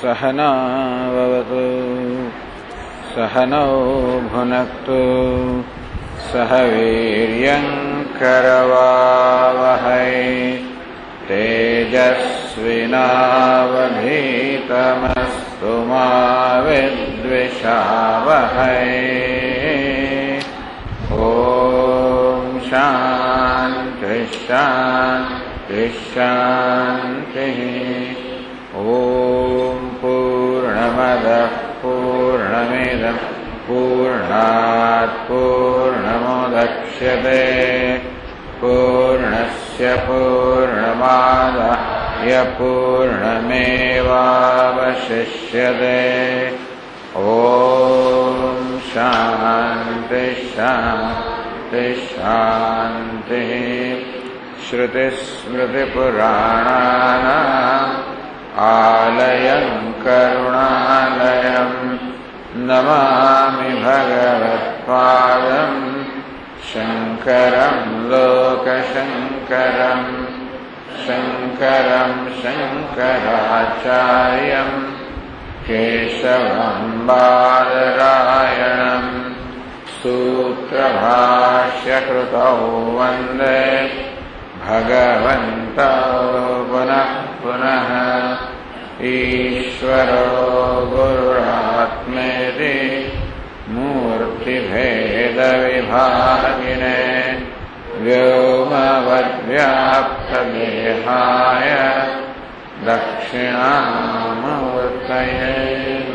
सहना भवतु सहनौ भुनक्तु सह वीर्यं करवावहै तेजस्विनावधीतमस्तु मा विद्विषावहै। ॐ शान्ति शान्ति शान्तिः। ॐ पूर्णमदः पूर्णमिदं पूर्णात् पूर्णमुदच्यते पूर्णस्य पूर्णमादाय पूर्णमेवावशिष्यते। ॐ शान्ति शान्ति शान्तिः। श्रुतिस्मृतिपुराणानाम् आलयं करुणालयं नमामि भगवत्पादं शङ्करं लोकशङ्करं शङ्करं शङ्कराचार्यं केशवं बादरायणं सूत्रभाष्यकृतौ वन्दे भगवन्तौ पुनः पुनः। ईश्वरो गुरुरात्मेति मूर्तिभेदविभागिने व्योमवद्व्याप्तदेहाय दक्षिणामूर्तये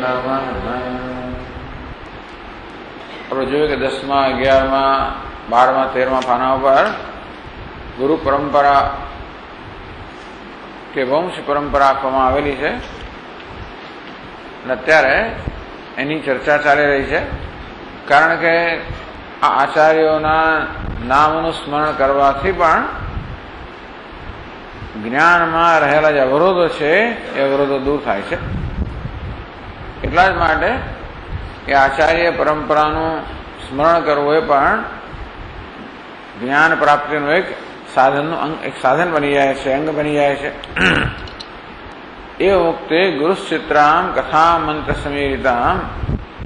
नमः। આપણે જોયું કે 10મા 11મા 12મા 13મા પાના ઉપર ગુરુ પરંપરા કે વંશ પરંપરા આપવામાં આવેલી છે અને અત્યારે એની ચર્ચા ચાલી રહી છે. કારણ કે આ આચાર્યોના નામનું સ્મરણ કરવાથી પણ જ્ઞાનમાં રહેલા જે અવરોધો છે એ અવરોધો દૂર થાય છે. એટલા જ માટે એ આચાર્ય પરંપરાનું સ્મરણ કરવું એ પણ જ્ઞાન પ્રાપ્તિનું એક સાધન બની જાય છે, અંગ બની જાય છે. એ વખતે ગુરુશ્ચિત્રામ કથા મંત્ર સમીરિતામ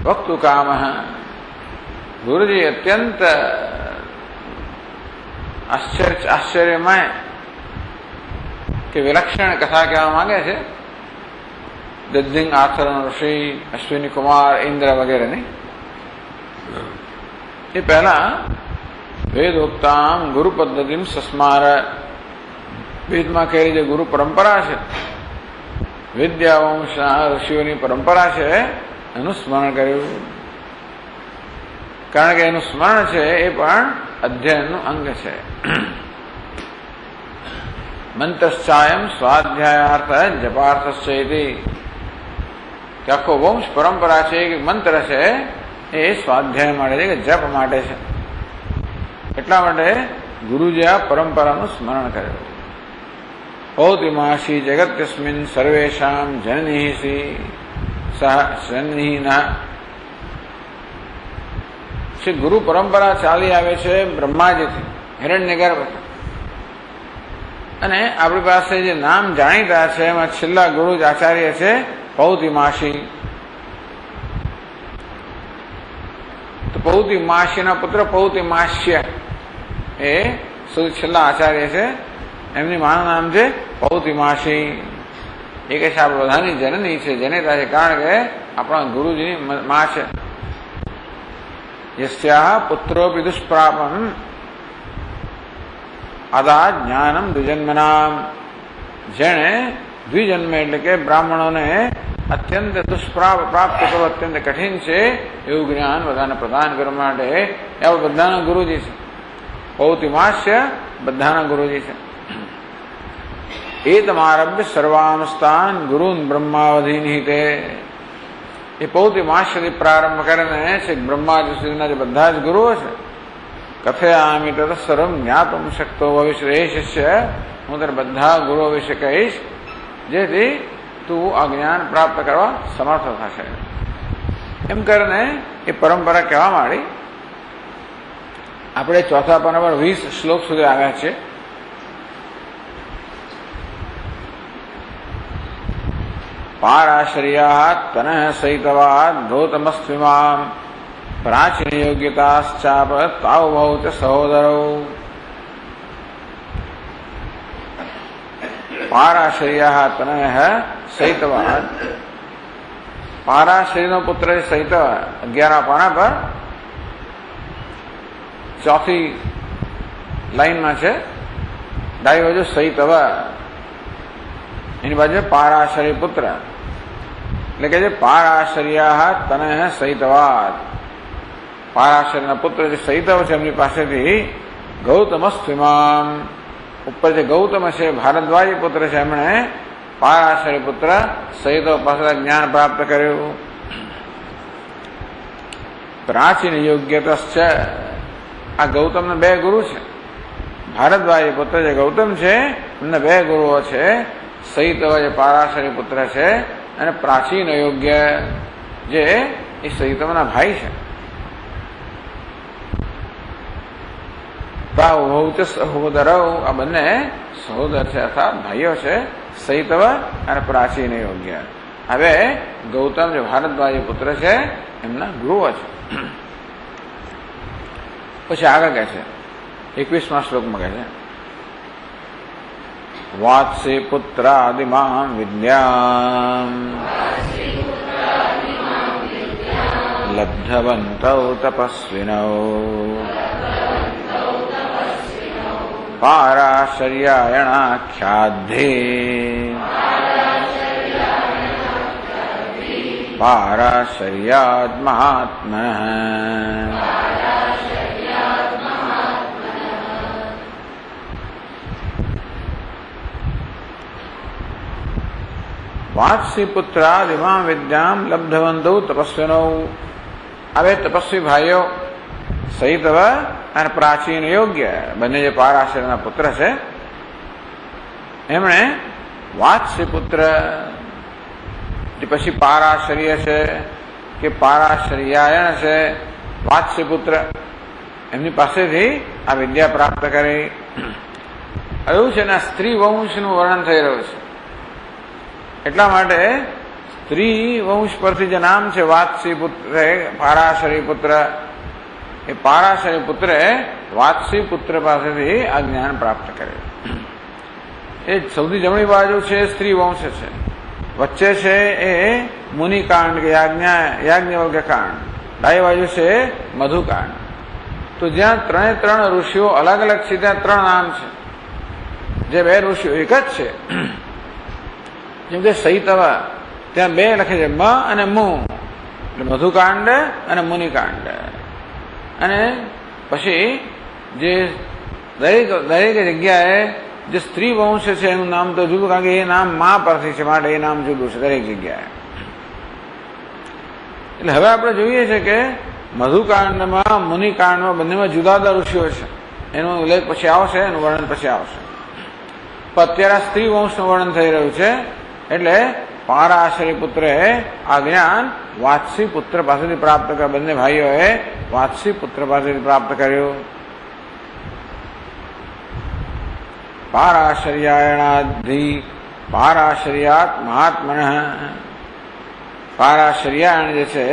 વક્તુ કામ. ગુરુજી અત્યંત આશ્ચર્યમય કે વિલક્ષણ કથા કહેવા માંગે છે. દદ્ધિંગ આથર્ણ ઋષિ, અશ્વિની કુમાર, ઇન્દ્ર વગેરેની. એ પહેલા વેદોક્તામ ગુરુ પદ્ધતિમ સસ્માર. વેદમાં કહેલી જે ગુરુ પરંપરા છે, વિદ્યાવંશના ઋષિઓની પરંપરા છે, એનું સ્મરણ કર્યું. કારણ કે એનું સ્મરણ છે એ પણ અધ્યયનનું અંગ છે. મંત્રશ્ચાયમ સ્વાધ્યાયાર્થ જપાર્થશ્ચેતિ. કે આખો વંશ પરંપરા છે કે મંત્ર છે એ સ્વાધ્યાય માટે છે કે જપ માટે છે. એટલા માટે ગુરુજી આ પરંપરાનું સ્મરણ કર્યું. ઔતિમાસી જગત્યસ્મિન સર્વેશામ જનનીસી સન્નિહિના. શ્રી ગુરુ પરંપરા ચાલી આવે છે બ્રહ્માજીથી, હિરણ્યગર્ભ. અને આપણી પાસે જે નામ જાણીતા છે એમાં છેલ્લા ગુરુ જ આચાર્ય છે પૌતિમાસી. તો પૌતિમાસીના પુત્ર પૌતિમાસ્ય એ સૌથી છેલ્લા આચાર્ય છે. એમની માનું નામ છે પૌતિમાસી. એ કહે છે આપણે બધાની જનની છે, જનેતા છે, કારણ કે આપણા ગુરુજીની માં છે. યસ્યાહ પુત્રોપી દુષ્પ્રાપમ અદા જ્ઞાનમ દ્વિજન્મનામ. જેણે દ્વિજન્મ એટલે કે બ્રાહ્મણોને અત્યંત પ્રાપ્ત કરવું અત્યંત કઠિન છે એવું જ્ઞાન બધાને પ્રદાન કરવા માટે એ બધાના ગુરુજી છે. પૌતિમાસ્ય બધાના ગુરુજી છે. એતમારભ્ય સર્વામસ્તાન ગુરુન બ્રહ્માવધિની તે. એ પૌતિમાસ્યથી પ્રારંભ કરીને છે બ્રહ્માજી સુધીના જે બધા જ ગુરુઓ છે. કથયામિ તત સર્વમ જ્ઞાતુમ શક્તો ભવિષ્ય. એ શિષ્ય હું તને બધા ગુરુઓ વિશે કહીશ જેથી તું આ જ્ઞાન પ્રાપ્ત કરવા સમર્થ થશે. એમ કરીને એ પરંપરા કહેવા માંડી. આપણે ચોથા પાના પર 20 શ્લોક સુધી આવ્યા છે. पाराशर्याः तनः सहितवात् गौतमस्त्विमाम् प्राचीन योग्यताश्चाप तावुभौ च सहोदरौ। पाराशर्याः तनः सहितवात्, पाराशरीનો પુત્ર સહિત 11 પાના પર ચોથી લાઈનમાં છે, ડાબી બાજુ સહિતવ, એની બાજુ પારાશરી પુત્ર, એટલે કે પારાશર્યાः તનઃ સહિતવાत्, પારાશરીના પુત્ર જે સહિતવ છે એમની પાસેથી ગૌતમસ્ત્વિમામ, ઉપર જે ગૌતમ છે ભારદ્વાજી પુત્ર છે એમણે પારાશરી પુત્ર સહિત પાસે જ્ઞાન પ્રાપ્ત કર્યું. પ્રાચીન યોગ્યતશ્ચ, આ ગૌતમના 2 ગુરુ છે. ભારદ્વાજી પુત્ર જે ગૌતમ છે એમના 2 ગુરુઓ છે, સહિતવ જે પારાશરી પુત્ર છે અને પ્રાચીન યોગ્ય જે એ સહિતવના ભાઈ છે. તાવુભૌ ચ સહોદરૌ, આ બંને સહોદર છે અર્થાત ભાઈઓ છે, સહિતવ અને પ્રાચીન યોગ્ય. હવે ગૌતમ જે ભારદ્વાજી પુત્ર છે એમના ગુરુઓ છે. પછી આગળ કહે છે 21મા શ્લોકમાં કહે છે વાત્સી પુત્રાદિમામ વિદ્યામ લબ્ધવन्तौ તપસ્વિનૌ પારાશર્યાયણાખ્યાધ્યે પારાશર્યાદ મહાત્મનઃ. વાત્સી પુત્રાદિમામ વિદ્યામ લબ્ધવन्तौ તપસ્વિનૌ, હવે તપસ્વી ભાઈઓ સહિતવ અને પ્રાચીન યોગ્ય બંને જે પારાશરના પુત્ર છે એમણે વાત્સી પુત્ર, પછી પારાશર્ય છે કે પારાશર્યાયણ છે, વાત્સી પુત્ર એમની પાસેથી આ વિદ્યા પ્રાપ્ત કરી. એવું છે ને સ્ત્રી વંશનું વર્ણન થઈ રહ્યું છે, એટલા માટે સ્ત્રી વંશ પરથી જે નામ છે વાત્સી પુત્ર, પારાશરી પુત્ર, એ પારાશરી પુત્રે વાત્સી પુત્ર પાસેથી આ જ્ઞાન પ્રાપ્ત કરે. એ સૌથી જમણી બાજુ છે સ્ત્રી વંશ છે, વચ્ચે છે એ મુનિકાંડ કે યાજ્ઞવલ્ક્ય કાંડ, ડાબી બાજુ છે મધુકાંડ. તો જ્યાં 3 ઋષિઓ અલગ અલગ છે ત્યાં 3 નામ છે, જે 2 ઋષિઓ એક જ છે. જેમ કે સહિતવ ત્યાં 2 લખે છે, મ અને મુ, એટલે મધુકાંડ અને મુનિકાંડ. અને પછી જે દરેક જગ્યાએ જે સ્ત્રી વંશ છે એનું નામ તો જુદું, કારણ કે એ નામ મા પરથી છે માટે એ નામ જુદું છે દરેક જગ્યાએ. એટલે હવે આપણે જોઈએ છે કે મધુકાંડમાં મુનિકાંડમાં બંનેમાં જુદા જુદા ઋષિઓ છે, એનો ઉલ્લેખ પછી આવશે, એનું વર્ણન પછી આવશે. પણ અત્યારે સ્ત્રી વંશનું વર્ણન થઈ રહ્યું છે, એટલે પારાશરી પુત્રે આ જ્ઞાન વાત્સી પુત્ર પાસેથી પ્રાપ્ત કર્યું, બંને ભાઈઓએ વાત્સી પુત્ર પાસેથી પ્રાપ્ત કર્યું. પારાશર્યાયણાધિ પારાશર્યાત મહાત્મન, પારાશર્યાયણ જે છે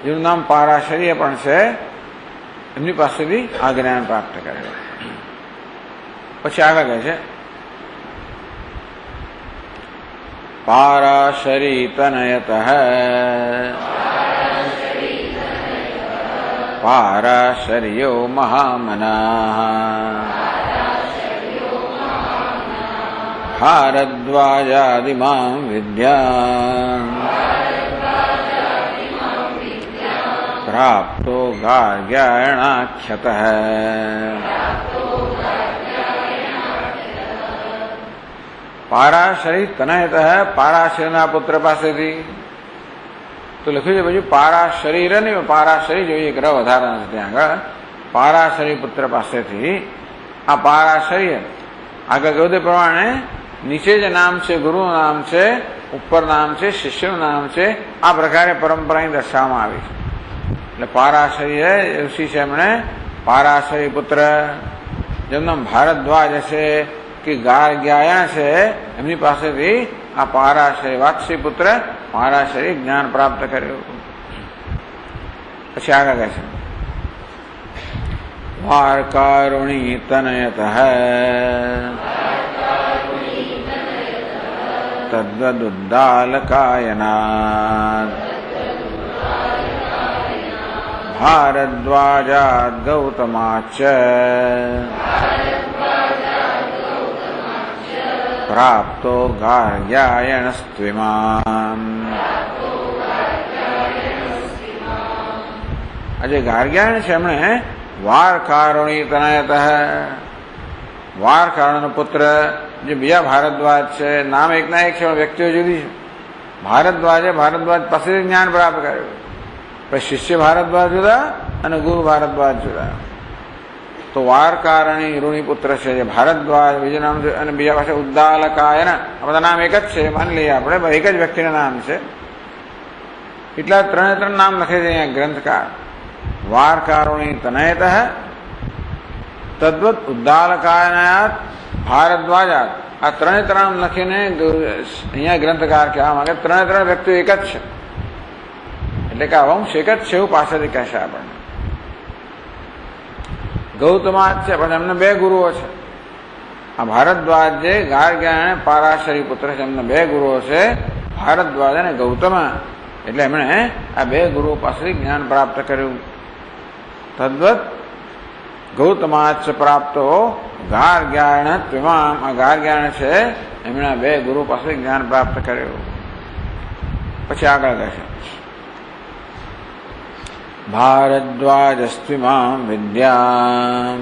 જેનું નામ પારાશર્ય પણ છે, એમની પાસેથી આ જ્ઞાન પ્રાપ્ત કર્યું. પછી આગળ કહે છે પારાશરી તનયતઃ પારાશર્યો મહામનાઃ ભારદ્વાજાદિમાં વિદ્યાં પ્રાપ્તો ગાર્ગ્યાયણાખ્યતઃ. પારાશરી તનયતઃ, પારાશરીના પુત્ર પાસેથી. તો લખ્યું છે પછી પારાશરીર નહીં, પારાશરી જોઈએ, ગ્રહ વધારા છે ત્યાં આગળ. પારાશરી પુત્ર પાસેથી આ પારાશર્ય આગળ કહ્યું તે પ્રમાણે નીચે જે નામ છે ગુરુનું નામ છે, ઉપર નામ છે શિષ્યનું નામ છે, આ પ્રકારે પરંપરાની દર્શાવવામાં આવી છે. એટલે પારાશર્ય ઋષિ છે એમણે પારાશરી પુત્ર, જેમનું નામ ભારદ્વાજ હશે, કે ગાર્ગ્યાયણ છે એમની પાસેથી આ પારાશય વાત્સી પુત્ર પારાશય જ્ઞાન પ્રાપ્ત કર્યું. પછી આગળ કહે છે વાર્કારુણી તનયતઃ તદ્વદુદ્દાલકાયનાદ ભારદ્વાજાદ ગૌતમાચ પ્રાપ્તો ગાર્ગ્યાયણસ્ત્વિમાન. આજે ગાર્ગ્યાયણ છે એમણે વારકારુણી તનયતઃ વારકારુણનો પુત્ર જે બીજા ભારદ્વાજ છે, નામ એકના એક છે વ્યક્તિઓ જુદી છે. ભારદ્વાજે ભારદ્વાજ પાસેથી જ્ઞાન પ્રાપ્ત કર્યું. પછી શિષ્ય ભારદ્વાજ જુદા અને ગુરુ ભારદ્વાજ જુદા. તો વારકારણી ઋણી પુત્ર છે જે ભારદ્વાજ બીજું નામ છે અને બીજા પાસે ઉદ્દાલકાયન. આ બધા નામ એક જ છે માની લઈએ આપણે, એક જ વ્યક્તિના નામ છે. એટલા ત્રણે નામ લખે છે અહીંયા ગ્રંથકાર. વારકારુણી તનયતઃ તદ્વત ઉદ્દાલકાયનાત ભારદ્વાજાત. આ ત્રણે નામ લખીને અહીંયા ગ્રંથકાર કહેવા માંગે ત્રણ વ્યક્તિઓ એક જ છે, એટલે કે આ વંશ એક જ છે એવું પાછળથી કહેશે આપણને. ગૌતમાજ છે પણ એમને બે ગુરુઓ છે. આ ભારદ્વાજ જે ગાર્ગ્યાયણ પારાશરી પુત્ર છે એમને બે ગુરુઓ છે, ભારદ્વાજ અને ગૌતમ. એટલે એમણે આ બે ગુરુઓ પાસેથી જ્ઞાન પ્રાપ્ત કર્યું. તદ્વત ગૌતમાચ પ્રાપ્તો ગાર્ગ્યાયણ ત્વિમામ. આ ગાર્ગ્યાયણ છે એમણે બે ગુરુ પાસે જ્ઞાન પ્રાપ્ત કર્યું. પછી આગળ કહે છે ભારદ્વાજસ્ત્વિમામ વિદ્યામ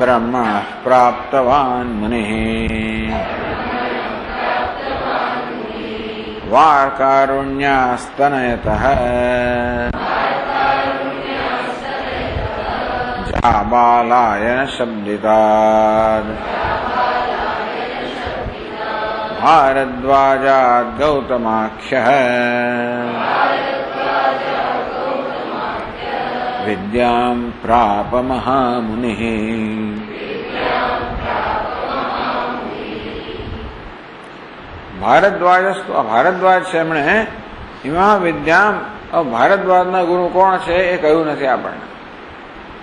બ્રહ્મણઃ પ્રાપ્તવાન મુનિઃ વાર્કારુણ્યાસ્તનયતઃ જાબાલાયન શબ્દિતાદ ભારદ્વાજાદ ગૌતમાખ્યઃ વિદ્યામ પ્રાપ મહામુનિઃ. ભારદ્વાજ છે એમણે એમાં વિદ્યામ. ભારદ્વાજના ગુરુ કોણ છે એ કહ્યું નથી આપણને.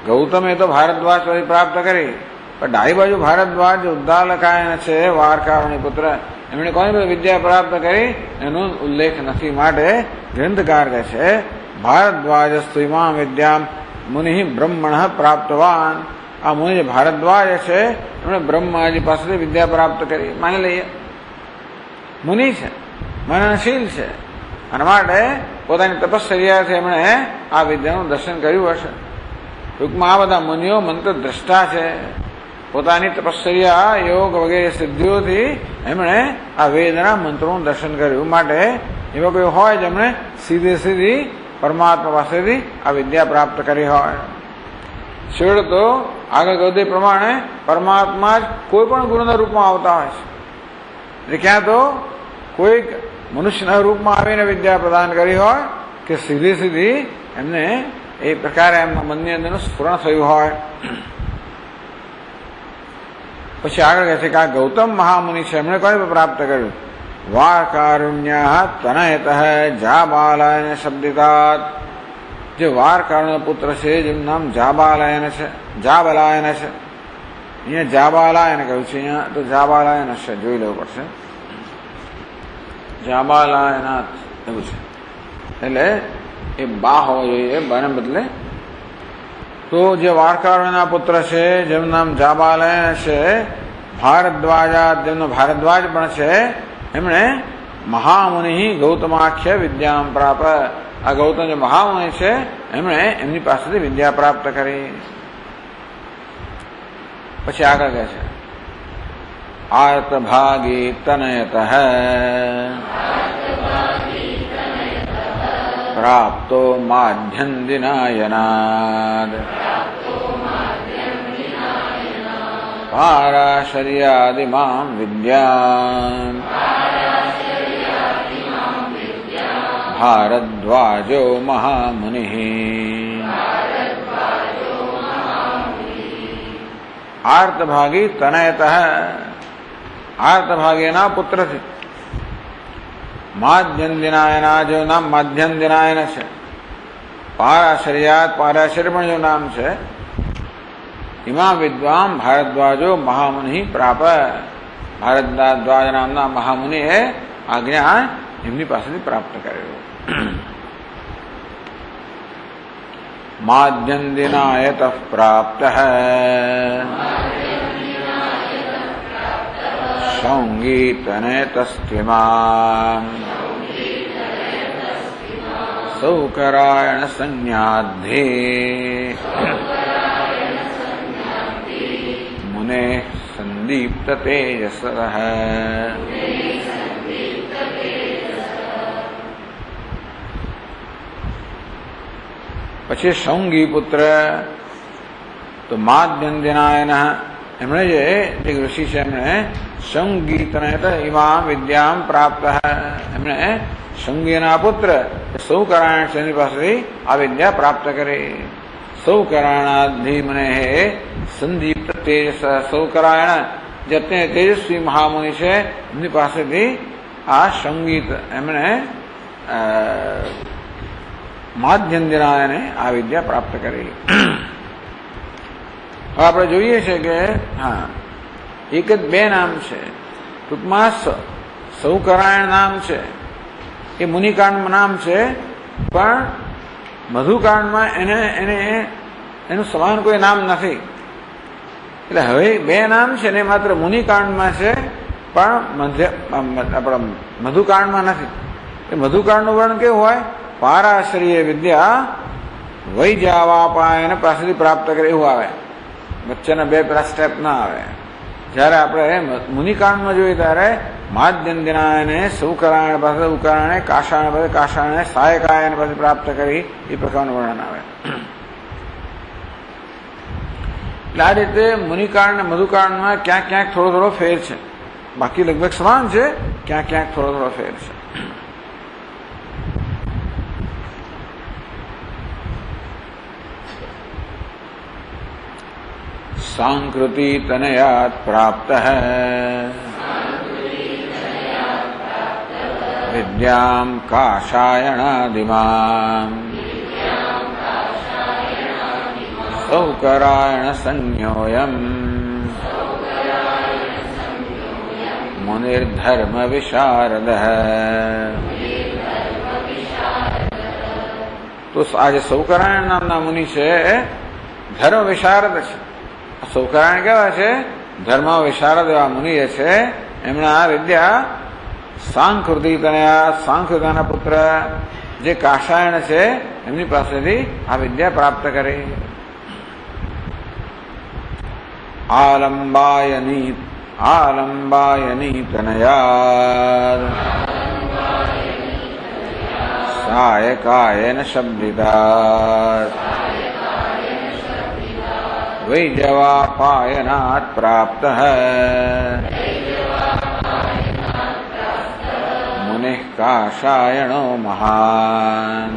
ગૌતમે તો ભારદ્વાજ પછી પ્રાપ્ત કરી, પણ ડાબી બાજુ ભારદ્વાજ ઉદ્દાલકાયન છે વારકારુણી પુત્ર એમણે કોની વિદ્યા પ્રાપ્ત કરી એનો ઉલ્લેખ નથી. માટે ગ્રંથકાર કહે છે ભારદ્વાજ સ્ત્રીમાં વિદ્યામ મુનિ બ્રહ્મણ પ્રાપ્તવાન. આ મુનિ જે ભારદ્વાજ છે એમણે બ્રહ્માજી પાસેથી વિદ્યા પ્રાપ્ત કરી. માની લઈએ મુનિ છે, મનનશીલ છે, અને માટે પોતાની તપશ્ચર્યાથી એમણે આ વિદ્યાનું દર્શન કર્યું હશે. ટૂંકમાં આ બધા મુનિઓ મંત્ર દ્રષ્ટા છે. પોતાની તપશ્ચર્યા યોગ વગેરે સિદ્ધિઓથી એમણે આ વેદના મંત્રોનું દર્શન કર્યું. માટે એવા કોઈ હોય જેમણે સીધી પરમાત્મા પાસેથી આ વિદ્યા પ્રાપ્ત કરી હોય. છેવટે તો આગળ કહ્યું તે પ્રમાણે પરમાત્મા જ કોઈ પણ ગુરુના રૂપમાં આવતા હોય છે. એટલે ક્યાં તો કોઈક મનુષ્યના રૂપમાં આવીને વિદ્યા પ્રદાન કરી હોય કે સીધી એમને એ પ્રકારે એમના મનની અંદરનું સ્ફુરણ થયું હોય. પછી આગળ કહે છે કે આ ગૌતમ મહામુનિ છે એમણે કોઈ પ્રાપ્ત કર્યું. વારકારુણ્ય તનયતઃ જાબાલાયન શબ્દિતાત. જે વારકારુણ્ય પુત્ર છે જેનું નામ જાબાલાયન છે. અહીંયા જાબાલાયન કહ્યું છે, અહીંયા તો જાબાલાયન હશે, જોઈ લેવું પડશે. જાબાલાયનાથ એવું છે, એટલે એ બા હોવો જોઈએ, બાને બદલે. તો જે વારકારુણ્યના પુત્ર છે જેમનું નામ જાબાલાયન છે, ભારદ્વાજા જેમનો ભારદ્વાજ પણ છે, એમણે મહામુનિ ગૌતમાખ્ય વિદ્યામ પ્રાપ. આ ગૌતમ જે મહામુનિ છે એમણે એમની પાસેથી વિદ્યા પ્રાપ્ત કરી. પછી આગળ કહે છે આર્તભાગી તનયતઃ પ્રાપ્તો માધ્યંદિનાયનાદ પારાશર્યાદિમામ વિદ્યામ ભારદ્વાજો મહામુનિ. આર્તભાગી તનયતઃ, આર્તભાગીના પુત્રથી. માધ્યંદિનાયના જો નામ માધ્યંદિનાયન છે. પારાશર્યાત, પારાશર્ય પણ જો નામ છે. ઇમા વિદ્વામ ભારદ્વાજો મહામુનિ પ્રાપ, ભારદ્વાજ નામના મહામુનિએ આજ્ઞા એમની પાસેથી પ્રાપ્ત કર્યો. માધ્યંદિનાયત પ્રાપ્ત સંગીતનેતસ્ત્વિમામ સૌકરાયણ સંન્યાધે મુને સંદીપ્ત તેજસ. પછી સૌંગી પુત્ર તો માધ્યંદિનાયન, એમણે જે ઋષિ છે એમણે સંગીતને ઇમામ વિદ્યામ પ્રાપ્ત, એમણે સંગીના પુત્ર સૌકરાયણ તેની પાસેથી આ વિદ્યા પ્રાપ્ત કરી. સૌકરાયણાધિ મને હે સંદીપ્ત તેજસ, સૌકરાયણ જે અત્યંત તેજસ્વી મહામુનિ છે એમની પાસેથી આ સંગીત એમણે માધ્યંદિનાયને આ વિદ્યા પ્રાપ્ત કરી. હવે આપણે જોઈએ છે કે હા એક જ બે નામ છે. ટૂંકમાં સૌકરાયણ નામ છે એ મુનિકાંડમાં નામ છે, પણ મધુકાંડમાં એનું સમાન કોઈ નામ નથી. એટલે હવે બે નામ છે ને માત્ર મુનિકાંડમાં છે, પણ આપણા મધુકાંડમાં નથી. એ મધુકાંડનું વર્ણન કેવું હોય? પારાશરીય વિદ્યા વૈજાવાપાયન પાસેથી પ્રાપ્ત કરે એવું આવે. વચ્ચેના બે પેલા સ્ટેપ ના આવે. જયારે આપણે મુનિકાંડમાં જોઈએ ત્યારે માધ્યંદિનાયને સૌકરાયણ પાસે ઉકરાયણે, કાષાયણ પાસે કાષાયણે, સાયકાયન પાસે પ્રાપ્ત કરી એ પ્રકારનું વર્ણન આવે. એટલે આ રીતે મુનિકાંડ અને મધુકાંડમાં ક્યાંક ક્યાંક થોડો થોડો ફેર છે, બાકી લગભગ સમાન છે, ક્યાંક ક્યાંક થોડો થોડો ફેર છે. सांकृति तनयात प्राप्त विद्याम काषायणादिमाम सौकरायण संज्ञोयम मुनिर्धर्म विशारद. तो आज सौकरायण नामना मुनि છે ધર્મ વિશારદ છે. સૌકરાયણ કેવા છે? ધર્મ વિશારદ એવા મુનિ છે. એમણે આ વિદ્યા સાંકૃતિ તનયા, સાંકૃતાના પુત્ર જે કાષાયણ છે એમની પાસેથી આ વિદ્યા પ્રાપ્ત કરી. આલંબાયની તનયા સાયકાયન શબ્દિતા વૈજવાપાયનાત પ્રાપ્ત મુનિઃ કાષાયણો મહાન.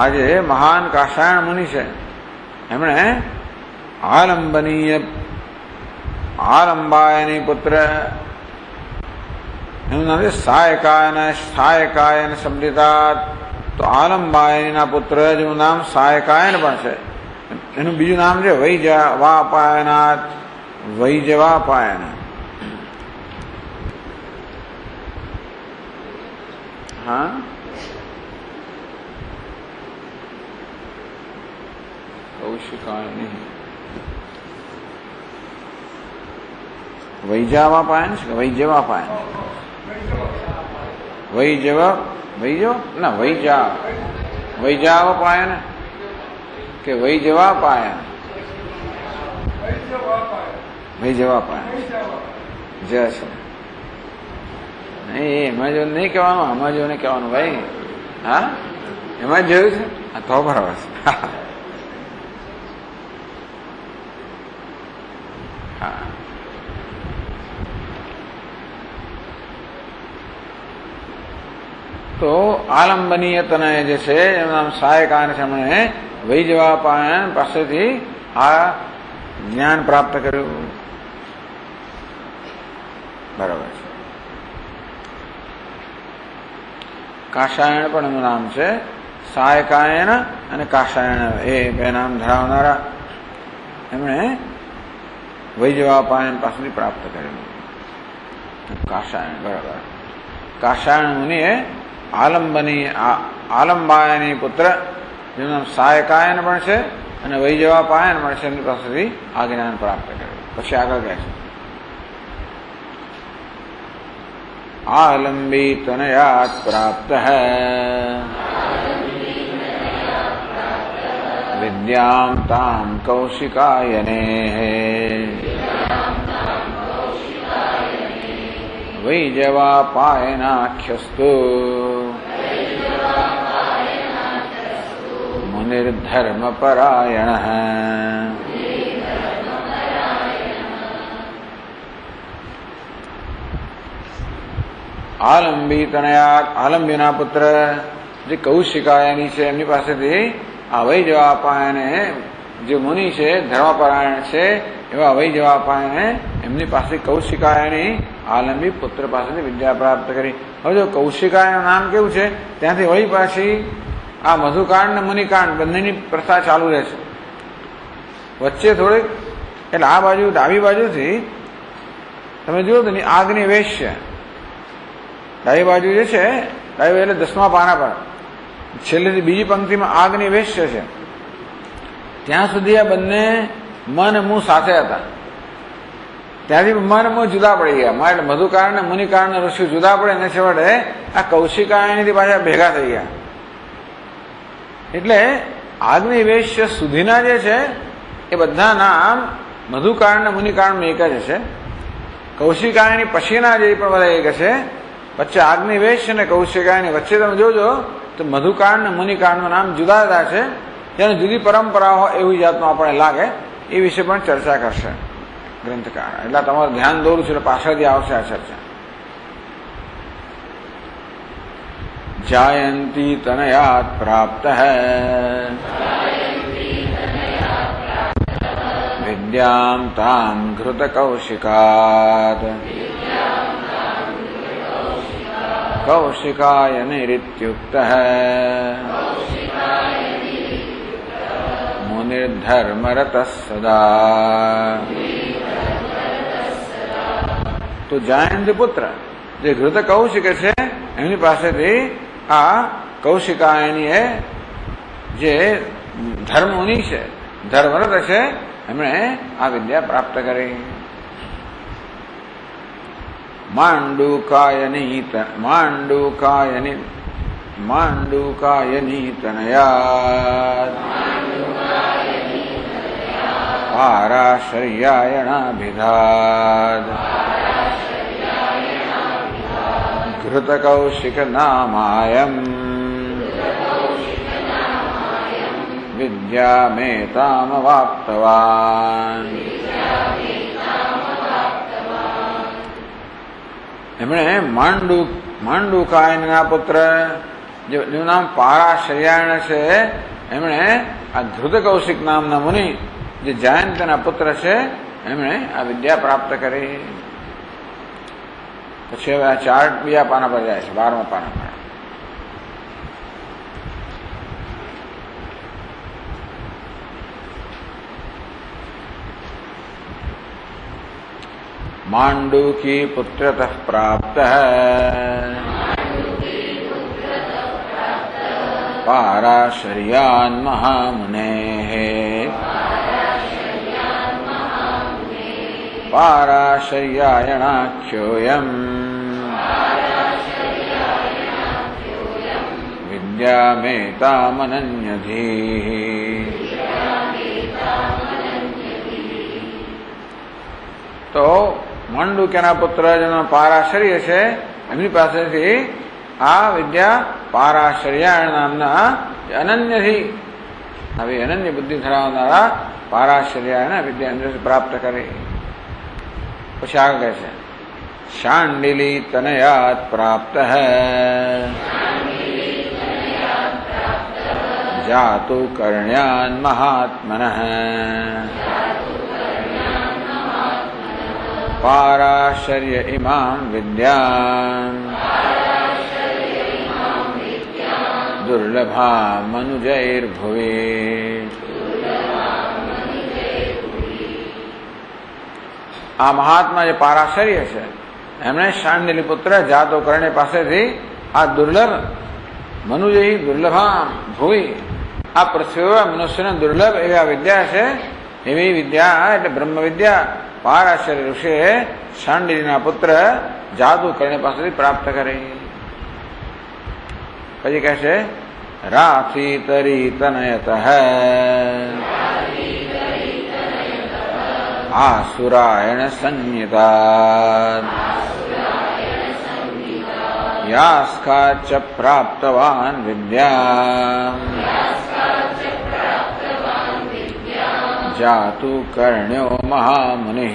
આજે મહાન કાષાયણ મુનિ છે. એમણે આલંબાયની પુત્ર એનું નામ છે સાયકાયન શબ્દિતા. તો આલંબાયનીના પુત્ર જેનું નામ સાયકાયન પણ છે. એનું બીજું નામ છે વૈજવાપાયનાત, વૈજવાપાયન. હા કૌશિકાયની વૈજવાપાયન છે કે વૈજવાપાયન? વૈજાવાપાયન કે વૈજવાપાયન? વૈજવાપાયન જય છે. નહીં એમાં જો નહીં કહેવાનું, આમાં જો ને કહેવાનું ભાઈ. હા એમાં જોયું છે. તો બરાબર છે. હા તો તો આલંબનીય તનય જે છે એનું નામ સહાયકાન છે. એમણે વૈજવાપાયન પાસેથી આ જ્ઞાન પ્રાપ્ત કર્યું. બરાબર છે. કાશાયણ પણ એનું નામ છે. સહાયકાયન અને કાશાયણ એ બે નામ ધરાવનારા એમણે વૈજવાપાયન પાસેથી પ્રાપ્ત કરેલું કાશાયણ. બરાબર. કાશાયણ મુનિએ આલંબાયની પુત્ર જેનું નામ સહાયકાયન પણ છે અને વૈજવાપાયન પણ છે એમની પાસેથી આ જ્ઞાન પ્રાપ્ત કરેલું. પછી આગળ કહે છે आलंबी तनयात् प्राप्तः विद्यां तां कौशिकायनेः वैजवापायनाख्यस्तु मुनिर्धर्मपरायणः. આલંબી તનયાત આલંબીના પુત્ર જે કૌશિકાયની છે એમની પાસેથી આ વૈજવાપાયને જે મુનિ છે ધર્મપરાયણ છે એવા વૈજવાપાયને એમની પાસે કૌશિકાયની આલંબી પુત્ર પાસેથી વિદ્યા પ્રાપ્ત કરી. હવે જો કૌશિકાયનું નામ કેવું છે ત્યાંથી વળી પાછી આ મધુકાંડ ને મુનિકાંડ બંનેની પ્રથા ચાલુ રહે છે. વચ્ચે થોડીક એટલે આ બાજુ ડાબી બાજુથી તમે જુઓ તો આગની વેશ છે. ડાબી બાજુ જે છે ડાબી એટલે 10મા પાના પર છેલ્લેથી બીજી પંક્તિમાં આગની વેશ્ય છે. ત્યાં સુધી આ બંને મન મું સાથે હતા. ત્યાંથી મન મું જુદા પડી ગયા. એટલે મધુકાળ ને મુનિકાળ ને ઋષિ જુદા પડે ને છેવટે આ કૌશિકાયનથી પાછા ભેગા થઈ ગયા. એટલે આગની વેશ્ય સુધીના જે છે એ બધા નામ મધુકાળ ને મુનિકાળમાં એક જ છે. કૌશિકાયની પછીના જે પણ બધા એક છે. વચ્ચે આગ્નિવેશ અને કૌશિકાયની વચ્ચે તમે જોજો તો મધુકાંડ અને મુનિકાંડનું નામ જુદા જુદા છે. જેને જુદી પરંપરા હોય એવી જાતનું આપણને લાગે એ વિશે પણ ચર્ચા કરશે ગ્રંથકાર. એટલે તમારું ધ્યાન દોરું છું એટલે પાછળથી આવશે આ ચર્ચા. જાયંતી તનયાત પ્રાપ્ત વિદ્યામ તામ ઘૃત કૌશિકાત कौशिकायनिरित्युक्तः मुनिर्धर्मरतः सदा. તો જાયંતી પુત્ર જે ઘૃત કૌશિક છે એમની પાસેથી આ કૌશિકાયની જે ધર્મમુનિ છે ધર્મરત છે એમણે આ વિદ્યા પ્રાપ્ત કરી. માંડુકાયની તનયાત પારાશર્યાયણાભિધાદ ઘૃતકૌશિક નામાયમ વિદ્યામેતામવાપ્તવાન. એમણે માંડુકાયનના પુત્ર જેનું નામ પારાશર્યાયણ છે એમણે આ ઘૃત કૌશિક નામના મુનિ જે જાયંતના પુત્ર છે એમણે આ વિદ્યા પ્રાપ્ત કરી. પછી હવે આ ચાર્ટ બીજા પાના પર જાય છે 12મા પાના પર. मांडूकी पुत्रतः प्राप्तः पाराशर्यान् महामुनेः पाराशर्यायणाख्योऽयम् विद्यामेतामनन्यधीः. તો માંડુક્યના પુત્ર જેનો પારાશર્ય છે એમની પાસેથી આ વિદ્યા પારાશર્યાયણ નામના અનન્યથી આવી અનન્ય બુદ્ધિ ધરાવનારા પારાશર્યાયણ વિદ્યા પ્રાપ્ત કરી. પછી આગળ કહે છે શાંડિલી તનયાત પ્રાપ્ત જાતુ કર્ણ્યાન મહાત્મનઃ પારાશર્ય ઇમામ વિદ્યામ દુર્લભા મનુજૈર્ભુવે. આ મહાત્મા જે પારાશર્ય છે એમણે શાંડિલી પુત્ર જાતો કર્ણ પાસેથી આ દુર્લભ મનુજય દુર્લભા ભુવી, આ પૃથ્વી મનુષ્યને દુર્લભ એવી આ વિદ્યા છે, એવી વિદ્યા એટલે બ્રહ્મ વિદ્યા પારાશર્ય ઋષિએ શાંડિલીના પુત્ર જાદુ કર્ણ પાસેથી પ્રાપ્ત કરી. પછી કહે છે રાથી તરી તનયત આસુરાયણ સંહિતા યાસ્કાચ પ્રાપ્તવાન વિદ્યા જાતુ કર્ણ્યો મહામુનિ.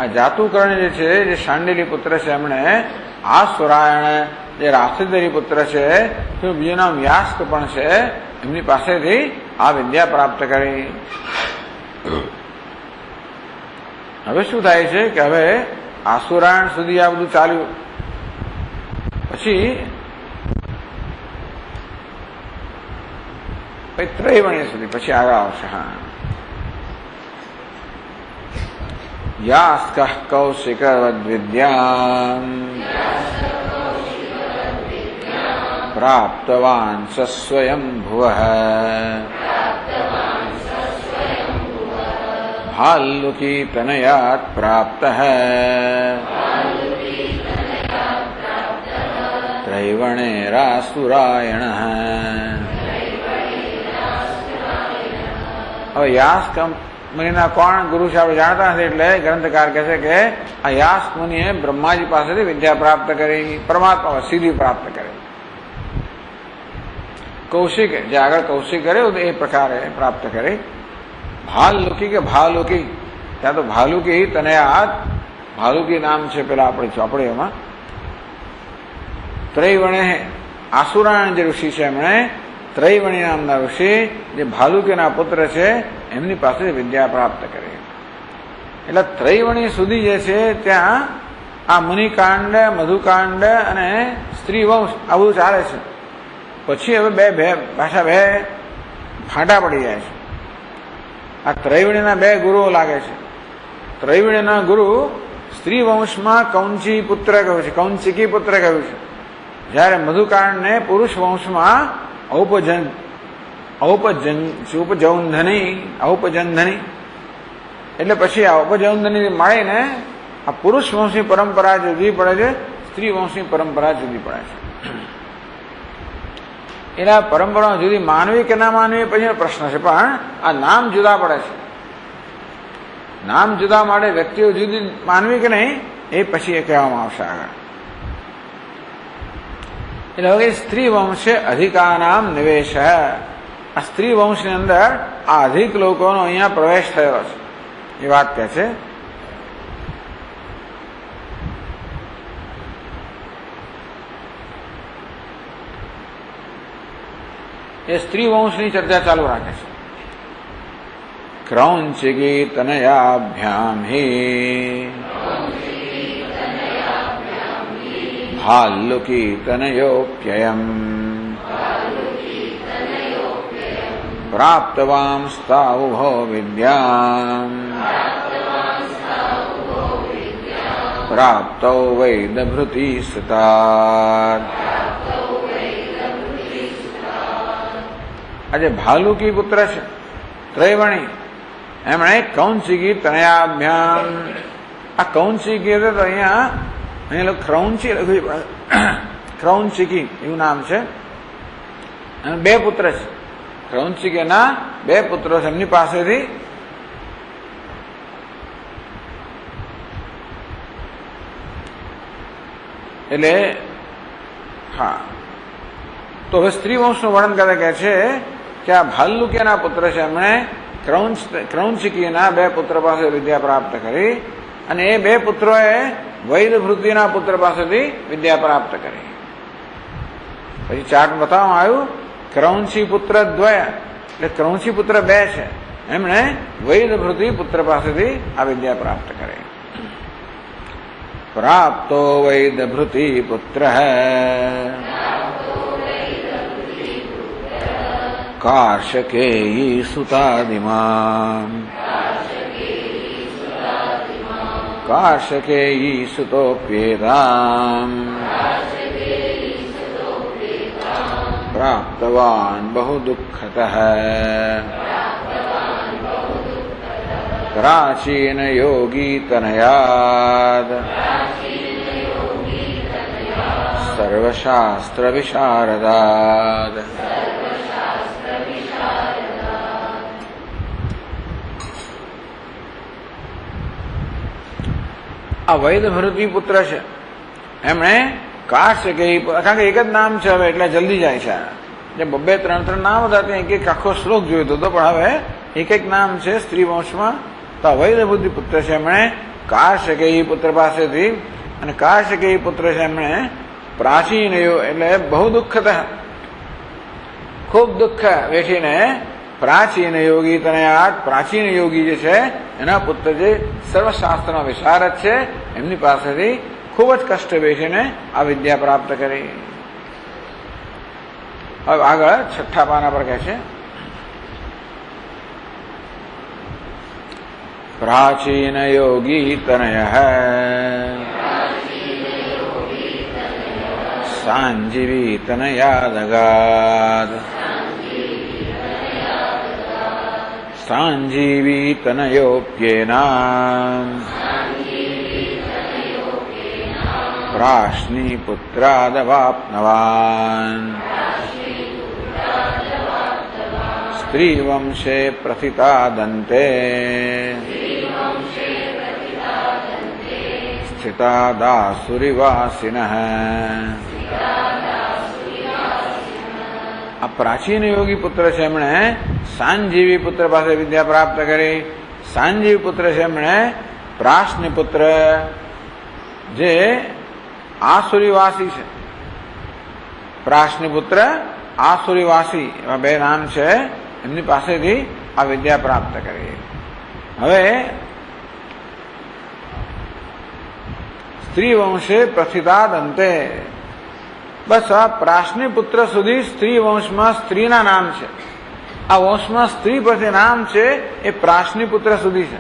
આ જાતુકર્ણ જે છે, જે શાંડિલી પુત્ર છે, એમણે આ સુરાયણ જે રાથીદરી પુત્ર છે, બીજું નામ વ્યાસ્ક પણ છે, એમની પાસેથી આ વિદ્યા પ્રાપ્ત કરી. હવે શું થાય છે કે હવે આસુરાયણ સુધી આ બધું ચાલ્યું, પછી ત્રૈવણ્ય સુધી, પછી આગળ આવશે. હા, યાસ્ક કૌશિકવદ વિદ્યામ પ્રાપ્તવાન સ્વયં ભુવઃ ભાલ્લુકી તનયાત પ્રાપ્તઃ ત્રૈવણેરાસુરાયણઃ. હવે યાસ્ક મુનિના કોણ ગુરુ છે આપણે જાણતા નથી, એટલે ગ્રંથકાર કહે છે કે આ યાસ્ક મુનિએ બ્રહ્માજી પાસેથી વિદ્યા પ્રાપ્ત કરી, પરમાત્મા સીધી પ્રાપ્ત કરી. કૌશિક જે આગળ કૌશિક કર્યું એ પ્રકારે પ્રાપ્ત કરી. ભાલ્લુકી કે ભાલુકી, ત્યાં તો ભાલુકી તનયાત, ભાલુકી નામ છે પેલા આપણી ચોપડીઓમાં. ત્રૈવણે આસુરાયણ જે ઋષિ છે એમણે ત્રૈવણી નામના ઋષિ જે ભાલુકીના પુત્ર છે એમની પાસે વિદ્યા પ્રાપ્ત કરી. એટલે ત્રૈવણી સુધી જે છે ત્યાં આ મુનિકાંડ, મધુકાંડ અને સ્ત્રીવંશ આવું ચાલે છે. પછી હવે બે ફાંટા પડી જાય છે. આ ત્રૈવણીના બે ગુરુઓ લાગે છે. ત્રૈવણીના ગુરુ સ્ત્રીવંશમાં કૌંચી પુત્ર કહ્યું છે, કૌંચિકી પુત્ર કહ્યું છે, જ્યારે મધુકાંડને પુરુષ વંશમાં ઔપજંધની એટલે પછી આ ઔપજંધની મળીને આ પુરુષ વંશની પરંપરા જુદી પડે છે, સ્ત્રી વંશની પરંપરા જુદી પડે છે. એના પરંપરા જુદી માનવી કે ના માનવી પછી પ્રશ્ન છે, પણ આ નામ જુદા પડે છે. નામ જુદા માટે વ્યક્તિઓ જુદી માનવી કે નહીં એ પછી એ કહેવામાં આવશે આગળ. એટલે હવે સ્ત્રી વંશે અધિકાનામ નિવેશ, આ સ્ત્રી વંશની અંદર આ અધિક લોકોનો અહીંયા પ્રવેશ થયો છે એ વાત કહે છે. એ સ્ત્રી વંશની ચર્ચા ચાલુ રાખે છે. ક્રૌંચિકી તનયાભ્યામ હિ ભાલ્લુકી તનયોપ્યયમ પ્રાપ્તવાંસ્તાવુભો વિદ્યામ પ્રાપ્તૌ વૈદભૃતિ સુતાत्. આજે ભાલુકી પુત્ર છે ત્રૈવણી, એમણે કૌંચિકી તનયાભ્યામ, આ કૌંચિકી એટલે તો અહીંયા ક્રૌંચી લખ્યું, ક્રૌંચિકી એવું નામ છે. અને બે પુત્ર છે ક્રૌંચિકીના, બે પુત્રો છે એમની પાસેથી એટલે હા. તો હવે સ્ત્રી વંશનું વર્ણન કરે કહે છે કે આ ભાલ્લુકીના પુત્ર છે એમણે ક્રૌંચિકીના બે પુત્ર પાસે વિદ્યા પ્રાપ્ત કરી, અને એ બે પુત્રોએ વૈદભૃતિના પુત્ર પાસેથી વિદ્યા પ્રાપ્ત કરી. પછી ચાર્ટ બતાવવામાં આવ્યું ક્રૌંચી પુત્ર દ્વય, એટલે ક્રૌંચી પુત્ર બે છે, એમણે વૈદભૃતિ પુત્ર પાસેથી આ વિદ્યા પ્રાપ્ત કરી. પ્રાપ્તો વૈદભૃતિ પુત્ર કાર્ષકેયી સુતાદિમામ કાર્ષકેયી સુતોપ્યેતામ પ્રાપ્તવાન બહુ દુઃખતઃ પ્રાચીન યોગી તનયાદ સર્વશાસ્ત્ર વિશારદાદ. આ વૈદભૃતિ પુત્ર છે, એમણે કાર્ષકેયી, કારણ કે એક જ નામ છે હવે એટલે જલ્દી જાય છે. જે બબ્બે ત્રણ નામ હતા ત્યાં એક આખો શ્લોક જોઈતો હતો, પણ હવે એક નામ છે સ્ત્રી વંશમાં. તો આ વૈદભૃતિ પુત્ર છે, એમણે કાર્ષકેયી પુત્ર પાસેથી, અને કાર્ષકેયી પુત્ર છે એમણે પ્રાચીન એટલે બહુ દુઃખતઃ, ખૂબ દુઃખ વેઠીને પ્રાચીન યોગી તનયાત, પ્રાચીન યોગી જે છે એના પુત્ર જે સર્વશાસ્ત્રના વિશારદ છે, એમની પાસેથી ખૂબ જ કષ્ટ વેઠીને આ વિદ્યા પ્રાપ્ત કરી. હવે આગળ છઠ્ઠા પાના પર કહે છે પ્રાચીન યોગી તનયઃ સાંજીવી તનયાદગાદ સાંજીવી તનયોપ્યેનામ પ્રાશ્ની પુત્રાદવાપ્નવાન સ્ત્રી વંશે પ્રથિતાદંતે સ્થિતાદાસુરિવાસિનઃ. આ પ્રાચીન યોગી પુત્ર છે, એમણે સાંજીવી પુત્ર પાસે વિદ્યા પ્રાપ્ત કરી. સાંજીવી પુત્ર છે એમણે પ્રાશ્ન પુત્ર જે આસુરીવાસી છે, પ્રાશ્ન પુત્ર આસુરીવાસી એવા બે નામ છે, એમની પાસેથી આ વિદ્યા પ્રાપ્ત કરી. હવે સ્ત્રી વંશે પ્રથિતાદ અંતે, બસ આ પ્રાશ્ની પુત્ર સુધી સ્ત્રી વંશમાં સ્ત્રીના નામ છે. આ વંશમાં સ્ત્રી પરથી નામ છે એ પ્રાશ્ની પુત્ર સુધી છે.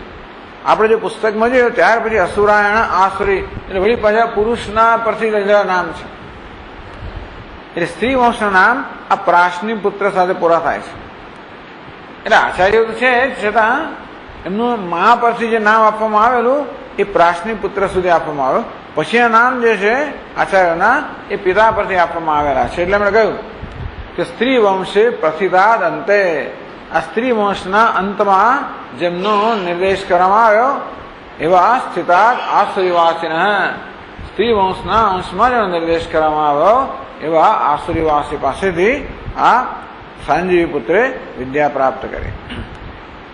આપણે જે પુસ્તકમાં જોયું ત્યાર પછી અસુરાયણ આસુરી એટલે વળી પાછા પુરુષના પરથી લીધેલા નામ છે. એટલે સ્ત્રી વંશના નામ આ પ્રાશ્ની પુત્ર સાથે પૂરા થાય છે. એટલે આચાર્યો તો છે છતાં એમનું મા પરથી જે નામ આપવામાં આવેલું એ પ્રાશ્ની પુત્ર સુધી આપવામાં આવ્યું. પછીના નામ જે છે આચાર્યના એ પિતા પરથી આપવામાં આવેલા છે. એટલે એમણે કહ્યું કે સ્ત્રી વંશે પ્રથિતાદ અંતે, આ સ્ત્રી વંશના અંતમાં જેમનો નિર્દેશ કરવામાં આવ્યો એવા સ્થિતાદ આસુરીવાસીન, સ્ત્રી વંશના અંશમાં જેનો નિર્દેશ કરવામાં આવ્યો એવા આસુરીવાસી પાસેથી આ સાંજીવી પુત્રે વિદ્યા પ્રાપ્ત કરી.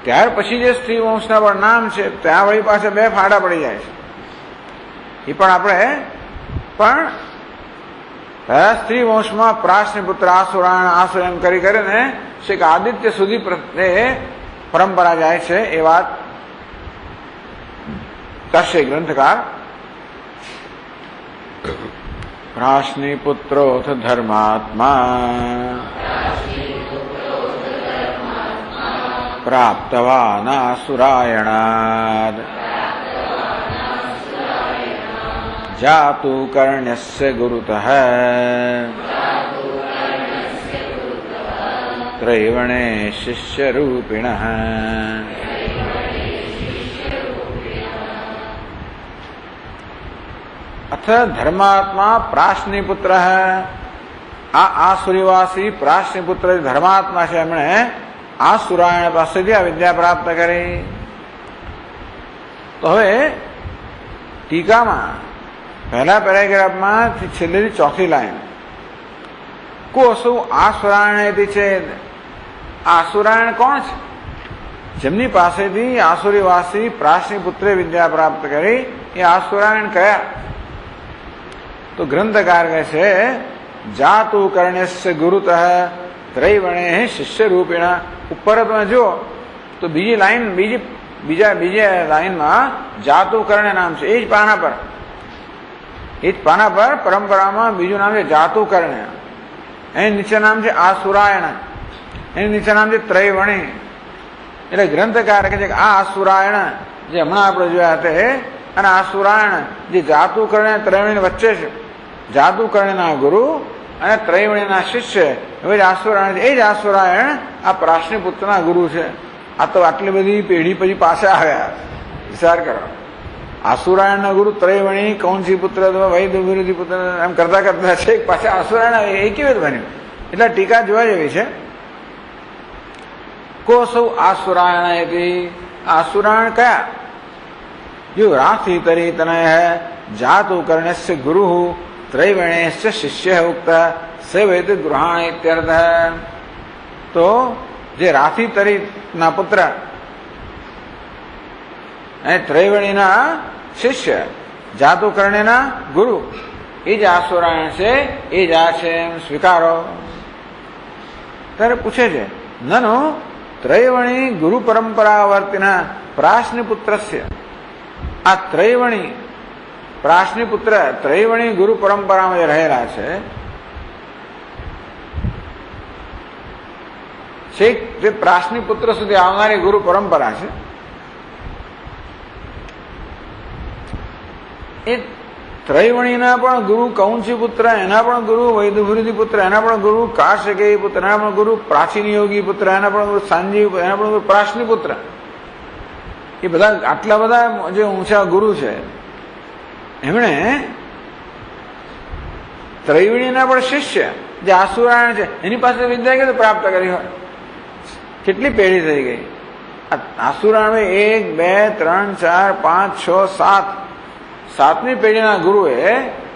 ત્યાર પછી જે સ્ત્રી વંશના પણ નામ છે ત્યાં વળી પાસે બે ફાડા પડી જાય છે. એ પણ આપણે પણ સ્ત્રી વંશમાં પ્રાશ્ન પુત્ર આસુરાયણ આસુર એમ કરી કરીને શ્રી આદિત્ય સુધી પ્રત્યે પરંપરા જાય છે એ વાત કરશે ગ્રંથકાર. પ્રાશ્ની પુત્રોથ ધર્માત્મા પ્રાપ્તવાનાસુરાયણાદ જાતુ કર્ણ્યસ્ય ગુરુતઃ ત્રૈવણે શિષ્યરૂપિણઃ. અથ ધર્માત્મા પ્રાશ્ની પુત્ર, આ સુરીવાસી પ્રાશ્ની પુત્ર ધર્માત્મા છે, એમણે આ સુરાયણ પાસેથી આ વિદ્યા પ્રાપ્ત કરી. તો હવે ટીકામાં પહેલા પેરેગ્રાફમાં છેલ્લેની ચોથી લાઈન કોસુ આસુરાયણ છે. આસુરાયણ કોણ છે? જેમની પાસેથી આસુરીવાસી પ્રાશ્ની પુત્રે વિદ્યા પ્રાપ્ત કરી એ આસુરાયણ કયા? તો ગ્રંથકાર કહે છે જાતુ કર્ણસ્ય ગુરુતઃ ત્રૈવણે શિષ્ય રૂપેણ. ઉપર તમે જુઓ તો બીજી લાઈનમાં જાતુ કર્ણ નામ છે. એ જ પાના પર પરંપરામાં બીજું નામ છે જાતુ કર્ણ. એની નીચે નામ છે આસુરાયણ. એની નીચે નામ છે ત્રૈવણી. એટલે ગ્રંથકાર કહે છે કે આ આસુરાયણ જે હમણાં આપણે જોયા તે અને આસુરાયણ જે જાતુ કર્ણ ત્રૈવણી વચ્ચે છે. જાતુ કર્ણના ગુરુ અને ત્રૈવણીના શિષ્ય હવે આસુરાયણ એ જ આસુરાયણ આ પ્રાશની પુત્રના ગુરુ છે. આ તો આટલી બધી પેઢી પછી પાછા આવ્યા. વિચાર કરો, આસુરાયણના ગુરુ ત્રૈવણી, કૌંસી પુત્ર, વૈદુર્વિરુદ્ધિ પુત્ર એમ કરતા કરતા છે પાછા આસુરાયણ એ કેવી રીતે બન્યું? એટલે ટીકા જોવા જેવી છે. કો સૌ આસુરાયણ હતી. આસુરાયણ કયા? જો રાથી તરી તનય હૈ જાતુ કર્ણસ્ય ગુરુ ત્રૈવણ્યસ્ય શિષ્ય ઉક્ત સેવેદ ગૃહાણ ઇત્યર્થ. તો જે રાથી તરી ના પુત્ર અને ત્રૈવણીના શિષ્ય જાતુ કર્ણના ગુરુ એ જ આસુરાયણ છે. એ જ આ છે એમ સ્વીકારો. ત્યારે પૂછે છે નનો ત્રૈવણી ગુરુ પરંપરાવર્તિના પ્રાશની પુત્રસ્ય. આ ત્રૈવણી પ્રાશની પુત્ર ત્રૈવણી ગુરુ પરંપરામાં જે રહેલા છે છેક જે પ્રાશની પુત્ર સુધી આવનારી ગુરુ પરંપરા છે એ ત્રૈવણીના પણ ગુરુ કૌંસી પુત્ર, એના પણ ગુરુ વૈદુર્વિરુદ્ધિ પુત્ર, એના પણ ગુરુ કાશકેયી પુત્ર, એના પણ ગુરુ પ્રાચીન યોગી પુત્ર, એના પણ ગુરુ સાંજીવ, એના પણ ગુરુ પ્રાશની પુત્ર. એ બધા આટલા બધા જે ઊંચા ગુરુ છે એમણે ત્રૈવણીના પણ શિષ્ય જે આસુરાયણ છે એની પાસે વિદ્યા કેવી પ્રાપ્ત કરી હોય? કેટલી પેઢી થઈ ગઈ? આસુરાયણ 1 2 3 4 5 6 7મી પેઢીના ગુરુએ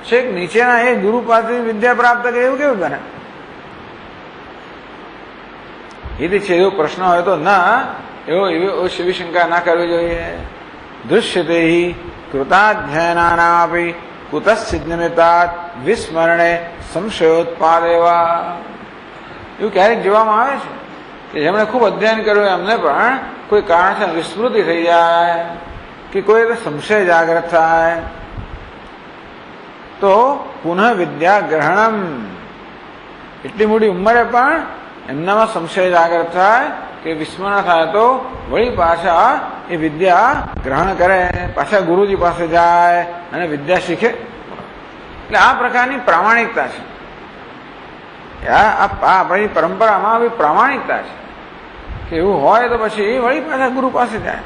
છેક નીચેના એક ગુરુ પાસે વિદ્યા પ્રાપ્ત કરી. એવું કેવું બને? એથી છે એવો પ્રશ્ન હોય તો ના એવો એવી શંકા ના કરવી જોઈએ. દૃશ્યતે કૃતાધ્યયનાનાપી કુતશ્ચિદ નિમિત્તાત વિસ્મરણે સંશયોત્પાદેવા. એવું ક્યારેક જોવામાં આવે છે કે જેમણે ખૂબ અધ્યયન કર્યું એમને પણ કોઈ કારણસર વિસ્મૃતિ થઈ જાય કે કોઈ સંશય જાગૃત થાય તો પુનઃ વિદ્યા ગ્રહણમ. એટલી મોટી ઉંમરે પણ એમનામાં સંશય જાગૃત થાય કે વિસ્મરણ થાય તો વળી પાછા એ વિદ્યા ગ્રહણ કરે, પાછા ગુરુજી પાસે જાય અને વિદ્યા શીખે. એટલે આ પ્રકારની પ્રામાણિકતા છે. આપણી પરંપરામાં આવી પ્રામાણિકતા છે કે એવું હોય તો પછી વળી પાછા ગુરુ પાસે જાય.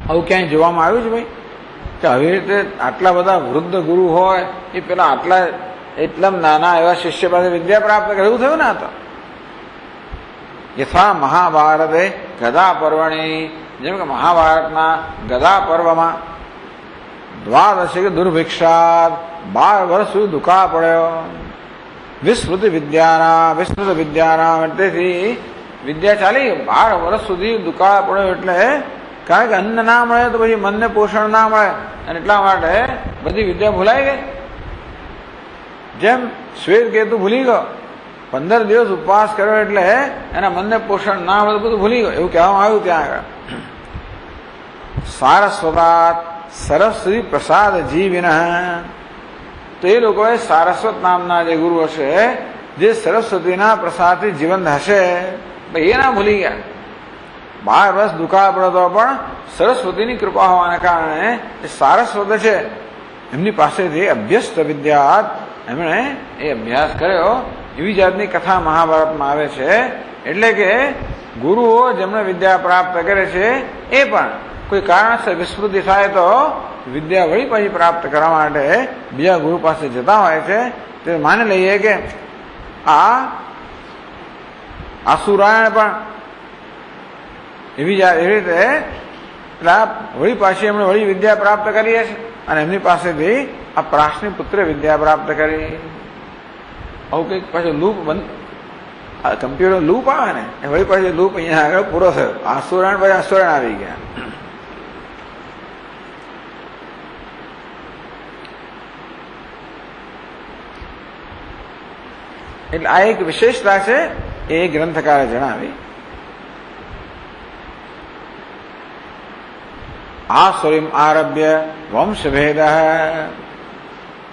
આવું ક્યાંય જોવામાં આવ્યું છે ભાઈ કે આવી રીતે આટલા બધા વૃદ્ધ ગુરુ હોય એ પેલા આટલા એટલા નાના એવા શિષ્ય પાસે વિદ્યા પ્રાપ્ત કરે? એવું થયું ને? આ તો યથા મહાભારતે ગદા પર્વણી, જેમ કે મહાભારતના ગદા પર્વમાં દ્વાદશ દુર્ભિક્ષાત 12 વર્ષ સુધી દુકાળ પડ્યો. વિસ્મૃત વિદ્યાના તેથી વિદ્યા ચાલી 12 વર્ષ સુધી દુકાળ પડ્યો. એટલે કારણ કે અન્ન ના મળે તો પછી મનને પોષણ ના મળે અને એટલા માટે બધી વિદ્યા ભૂલાઈ ગઈ. જેમ શ્વેત કેતુ ભૂલી ગયો, 15 દિવસ ઉપવાસ કર્યો એટલે એના મનને પોષણ ના મળે બધું ભૂલી ગયો. એવું કહેવામાં આવ્યું ત્યાં આગળ. સારસ્વતાત સરસ્વતી પ્રસાદ જીવિન. તો એ લોકોએ સારસ્વત નામના જે ગુરુ હશે જે સરસ્વતીના પ્રસાદથી જીવંત હશે એ ના ભૂલી ગયા. 12 વર્ષ દુકાળ પડ્યો તો પણ સરસ્વતીની કૃપા હોવાને કારણે એ સારસ્વત છે એમની પાસેથી અભ્યસ્ત વિદ્યાત એમણે એ અભ્યાસ કર્યો. એવી જાતની કથા મહાભારતમાં આવે છે. એટલે કે ગુરુઓ જેમણે વિદ્યા પ્રાપ્ત કરે છે એ પણ કોઈ કારણસર વિસ્મૃતિ થાય તો વિદ્યા વળી પછી પ્રાપ્ત કરવા માટે બીજા ગુરુ પાસે જતા હોય છે. તે માની લઈએ કે આ આસુરાયણ પણ એવી રીતે વળી પાછી એમણે વળી વિદ્યા પ્રાપ્ત કરી છે અને એમની પાસેથી આ પ્રાશની પુત્ર વિદ્યા પ્રાપ્ત કરી. આવું કંઈક પાછું લૂપ આ કમ્પ્યુટર લૂપ આવે ને એ વળી પાછી લૂપ અહીંયા આગળ પૂરો થયો. આસુરાયણ પછી આસુરાયણ આવી ગયા. એટલે આ એક વિશેષતા છે, એ ગ્રંથકારે જણાવી. આસુરીમ આરભ્ય વંશભેદ,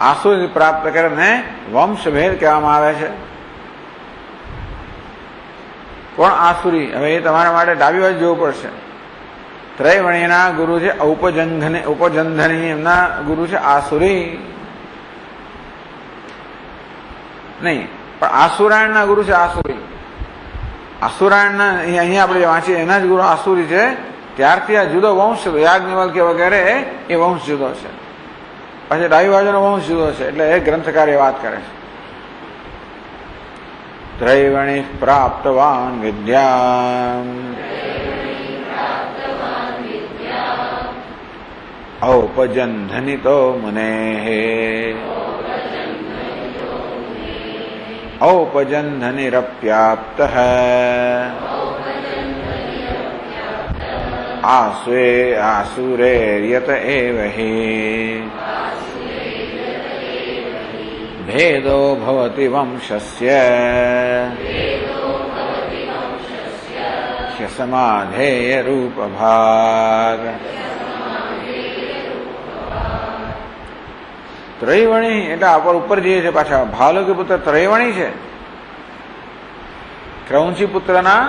આસુરી પ્રાપ્ત કરીને વંશભેદ કહેવામાં આવે છે. કોણ આસુરી? હવે એ તમારા માટે ડાબી બાજુ જોવું પડશે. ત્રૈવણીના ગુરુ છે ઉપજંધની, એમના ગુરુ છે આસુરી નહીં, પણ આસુરાયણના ગુરુ છે આસુરી. આસુરાયણના અહીંયા આપણે વાંચીએ એના જ ગુરુ આસુરી છે. ત્યારથી આ જુદો વંશ, યાજ્ઞવલ્ક કે વગેરે એ વંશ જુદો છે, પછી ડાબી બાજુનો વંશ જુદો છે. એટલે એ ગ્રંથકાર એ વાત કરે છે. ત્રૈવણી પ્રાપ્તવાન વિદ્યામ ઔપજંધનિતો મુનેઃ ઔપજંધનિરપ્યાપ્તઃ આસુરેર્યત એવ હિ ભેદો ભવતિ વંશસ્ય સમાધેય રૂપભાગ. ત્રૈવણી એટલે આપણે ઉપર જઈએ છીએ પાછા. ભાલુકી પુત્ર ત્રૈવણી છે, ક્રૌંચી પુત્રના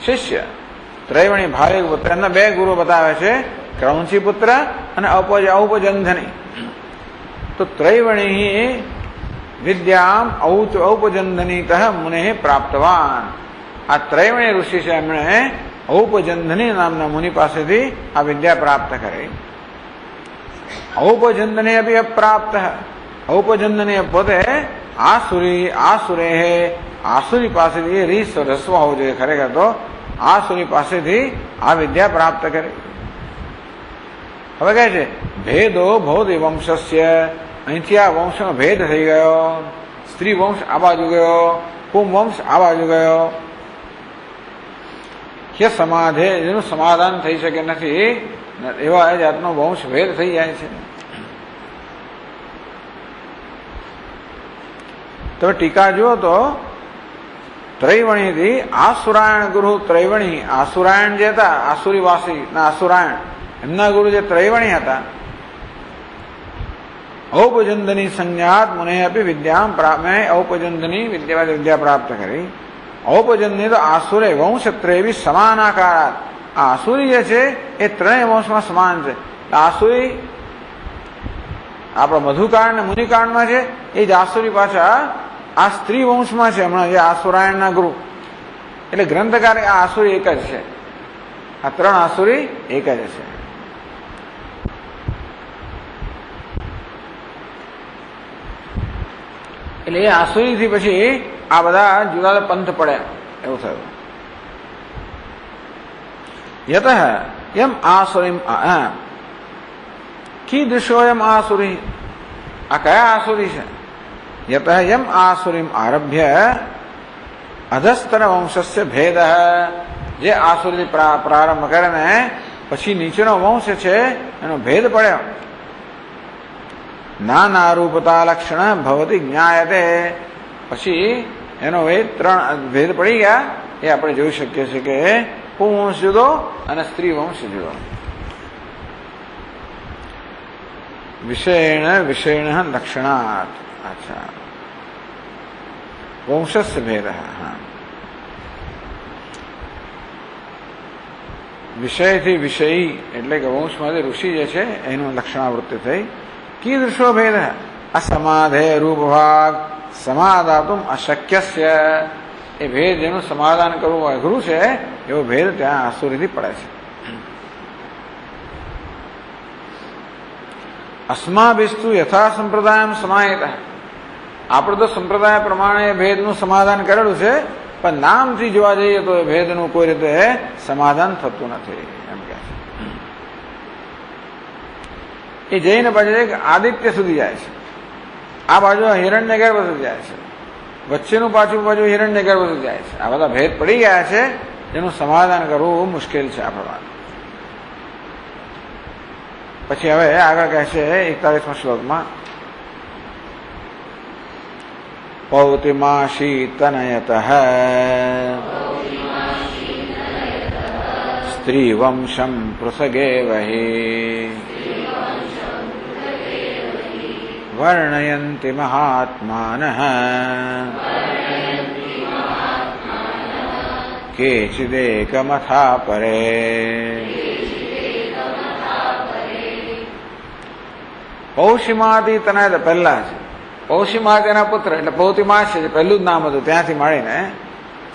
શિષ્ય ત્રૈવણી ભાલુકી પુત્ર. એમના બે ગુરુ બતાવે છે, ક્રૌંચી પુત્ર અને ઔપજંધની. તો ત્રૈવણી વિદ્યામ ઔપજંધનીતઃ મુનેઃ પ્રાપ્તવાન. આ ત્રૈવણી ઋષિ છે, એમણે ઔપજંધની નામના મુનિ પાસેથી આ વિદ્યા પ્રાપ્ત કરી. ઔપજંધને અભી અપ્રાપ્ત. ઔપજંધને પોતે આસુરી પાસેથી રસ્વ હોવો જોઈએ ખરેખર તો. આસુરી પાસેથી આ વિદ્યા પ્રાપ્ત કરી. હવે કહે છે ભેદો ભવતિ વંશસ્ય, અહીંથી આ વંશનો ભેદ થઈ ગયો. સ્ત્રી વંશ આ બાજુ ગયો, કુમ વંશ આ બાજુ ગયો. કે સમાધે જેનું સમાધાન થઈ શકે નથી એવા જાતનો વંશ ભેદ થઈ જાય છે. તમે ટીકા જુઓ તો ત્રૈવણીથી આસુરાયણ ગુરુ ત્રૈવણી, આસુરાયણ જે હતા આસુરીવાસી ના આસુરાયણ, એમના ગુરુ જે ત્રૈવણી હતા. ઔપજંધની સંજ્ઞાત મુને અપી વિદ્યામ મેં ઔપજંધની વિદ્યા પ્રાપ્ત કરી. ઔપજંધની તો આસુરે વંશત્રય સમાનાકારાત. આ આસુરી જે છે એ ત્રણેય વંશમાં સમાન છે. આસુરી આપણા મધુકાંડ ને મુનિકાંડમાં છે, એ જ આસુરી પાછા આ સ્ત્રી વંશમાં છે, હમણાં જે આસુરાયણના ગુરુ. એટલે ગ્રંથકાર આ આસુરી એક જ છે, આ ત્રણ આસુરી એક જ છે. એટલે એ આસુરીથી પછી આ બધા જુદા પંથ પડ્યા એવું થયું. યત યમ આસુરીમ કીદૃશોયમ આસુરી, આ કયા આસુરી છે? યત યમ આસુરીમ આરભ્ય અધસ્તર વંશસ્ય ભેદ, જે આસુરી પ્રારંભ કરે ને પછી નીચેનો વંશ છે એનો ભેદ પડ્યો. નાના રૂપતા લક્ષણ ભવતી જ્ઞાયતે, પછી એનો એ ત્રણ ભેદ પડી ગયા. એ આપણે જોઈ શકીએ છીએ કે પુંવંશ જુદો અને સ્ત્રી વંશ જુદો. વિષેણ લક્ષણાત. અચ્છા, વંશસ્ય ભેદ. હા, વિષયથી વિષયી એટલે કે વંશમાંથી ઋષિ જે છે એનું લક્ષણાવૃત્તિ થઈ. કીદૃશો ભેદ? અસમાધે રૂપભાગ સમાદાતુમ અશક્યસ્ય, એ ભેદ જેનું સમાધાન કરવું અઘરું છે એવો ભેદ ત્યાં આસુરીથી પડે છે. અસ્માભિસ્તુ યથા સંપ્રદાય સમાહિત, આપણે તો સંપ્રદાય પ્રમાણે ભેદનું સમાધાન કરેલું છે, પણ નામથી જોવા જઈએ તો એ ભેદનું કોઈ રીતે સમાધાન થતું નથી એમ કે છે. એ જઈને પછી આદિત્ય સુધી જાય છે, આ બાજુ હિરણ્યગર્ભ સુધી જાય છે, વચ્ચેનું પાછું બાજુ હિરણ્યગર્ભ સુધી જાય છે. આ બધા ભેદ પડી ગયા છે જેનું સમાધાન કરવું મુશ્કેલ છે આ પ્રમાણે. પછી હવે આગળ કહે છે 41મા શ્લોકમાં पौतिमाशी तनयतः स्त्रीवंशं पृथगेव हि वर्णयन्ति महात्मानः केचिदेकमथा परे। પૌષિમાથી તનય પહેલા છે, પૌષિમા તેના પુત્ર એટલે પૌતિમાશ છે, પહેલું જ નામ હતું, ત્યાંથી મળીને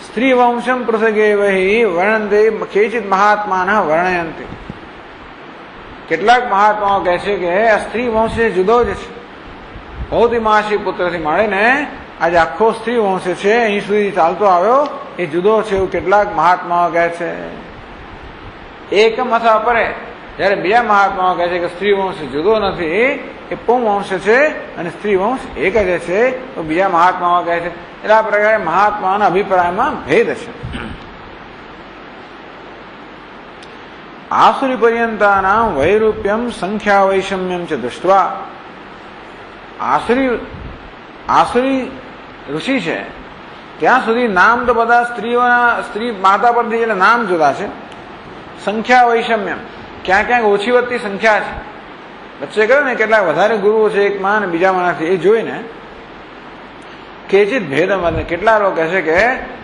સ્ત્રી વંશમ પૃથગેવ હિ વર્ણન્તે કેચિત મહાત્માન વર્ણયંતિ. કેટલાક મહાત્માઓ કહે છે કે આ સ્ત્રી વંશ જુદો જ છે. પૌતિમાશી પુત્રથી મળીને આજે આખો સ્ત્રી વંશ છે અહીં સુધી ચાલતો આવ્યો એ જુદો છે એવું કેટલાક મહાત્માઓ કહે છે. એકમ અથવા પરે, જયારે બીજા મહાત્માઓ કહે છે કે સ્ત્રી વંશ જુદો નથી, એ પુંવંશ છે અને સ્ત્રી વંશ એક જ છે, તો બીજા મહાત્માઓ કહે છે. એટલે આ પ્રકારે મહાત્માના અભિપ્રાયમાં ભેદ છે. આસુરી પર્યંતાનામ વૈરૂપ્યમ સંખ્યા વૈષમ્યમ ચ દૃષ્ટવા. આસુરી ઋષિ છે ત્યાં સુધી નામ તો બધા સ્ત્રી માતા પરથી એટલે નામ જુદા છે. સંખ્યા વૈષમ્યમ, ક્યાંક ક્યાંક ઓછી વધતી સંખ્યા છે. વચ્ચે કહ્યું ને કેટલાક વધારે ગુરુઓ છે એકમાં અને બીજામાં નથી, એ જોઈને કેચિત ભેદ કેટલા લોકો કહે છે કે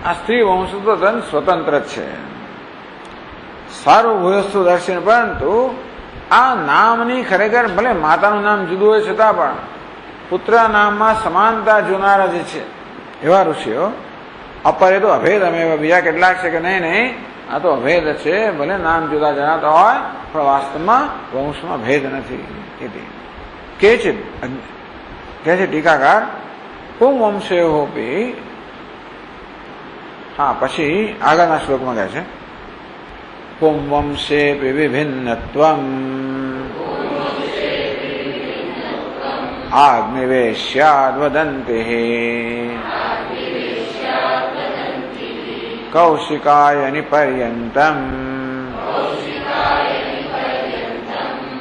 આ સ્ત્રી વંશ તો સ્વતંત્ર જ છે. સારું ભૂયસ્તુ દર્શન, પરંતુ આ નામની ખરેખર ભલે માતાનું નામ જુદું હોય છતાં પણ પુત્ર નામમાં સમાનતા જોનારા જે છે એવા ઋષિઓ અપરે તો અભેદ અમે બીજા કેટલાક છે કે નહીં આ તો અભેદ છે, ભલે નામ જુદા જણાતા હોય પણ વાસ્તવમાં વંશમાં ભેદ નથી. કેચિત કહે છે ટીકાકાર પુંવંશયોપી. હા, પછી આગળના શ્લોકમાં કહે છે પુંવંશેપી વિભિન્નત્વમ આગ્નિવેશ્યાદ વદન્તિ કૌશિકાયનિ પર્યંતમ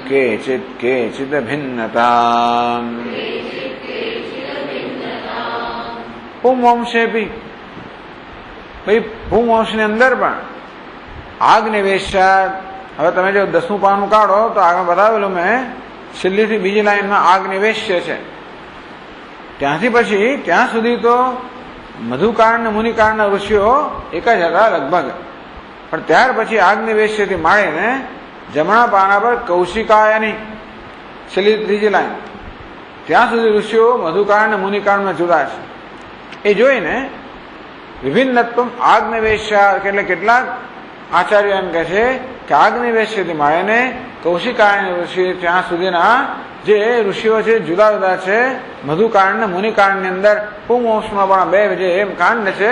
કેચિત કેચિદ ભિન્નતા. પુંવંશેપી, ભાઈ પુંવંશની અંદર પણ આગનિવેશ્યાદ. હવે તમે જો 10મું પાનું કાઢો તો આગળ બતાવેલું મેં છેલ્લીથી બીજી લાઈનમાં આગનિવેશ્ય છે, ત્યાંથી પછી ત્યાં સુધી તો મધુકાળ ને મુનિકાળના ઋષિઓ એક જ હતા લગભગ, પણ ત્યાર પછી આગનિવેશ્યથી માંડીને જમણા પાના પર કૌશિકાયની છેલ્લી ત્રીજી લાઈન ત્યાં સુધી ઋષિઓ મધુકાળ ને મુનિકાળમાં જુદા છે. એ જોઈને વિભિન્નત્વ આગનિવેશ્યા એટલે કેટલાક આચાર્ય એમ કહે છે કે આગનિવેશ્યથી માંડીને કૌશિકાયન ઋષિ ત્યાં સુધીના જે ઋષિઓ છે જુદા જુદા છે. મધુકાળ ને મુનિકાળની અંદર પુંવંશમાં પણ બે જે એમ કાંડ છે,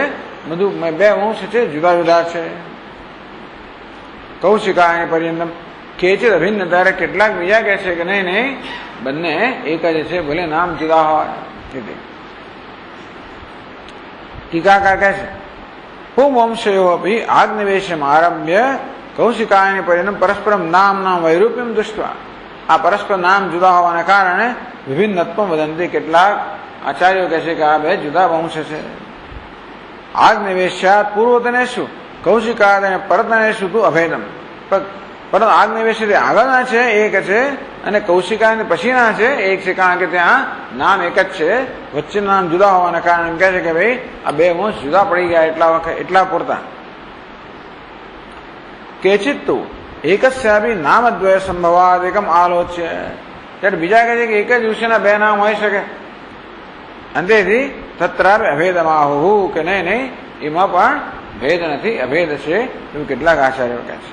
બે વંશ છે જુદા જુદા છે. કૌશિકાયન પર્યંતમ કેચિત અભિન્ન, ત્યારે કેટલાક બીજા કહે છે કે નહીં બંને એક જ છે, ભલે નામ જુદા હોય. ટીકાકાર કહે છે પુંવંશયો અપી આગનિવેશમ આરભ્ય કૌશિકાયન પર્યંતમ પરસ્પરમ નામ વૈરૂપ્યમ દૃષ્ટવા. આ પરસ્પર નામ જુદા હોવાના કારણે વિભિન્નત્વ વદંતી, કેટલાક આચાર્યો કહે છે કે આ બે જુદા વંશ છે. આગનિવેશ્યાત પૂર્વતને શું કૌશિકાદ અને પરતને શું તું અભેદમ. પરંતુ આગનિવેશ્યથી આગળના છે એક છે અને કૌશિકાને પછીના છે એક છે, કારણ કે ત્યાં નામ એક જ છે, વચ્ચેના નામ જુદા હોવાના કારણે એમ કહે છે કે ભાઈ આ બે વંશ જુદા પડી ગયા એટલા વખત એટલા પૂરતા. કેચિત તું એકસ્યાપી નામદ્વય સંભવાદ એકમ આલોચ્ય. ત્યારે બીજા કહે છે કે એક જ ઋષિના બે નામ હોઈ શકે, અંતેથી તત્રાપి અભેદમાહુ કે નહીં એમાં પણ ભેદ નથી, અભેદ છે એવું કેટલાક આચાર્યો કહે છે.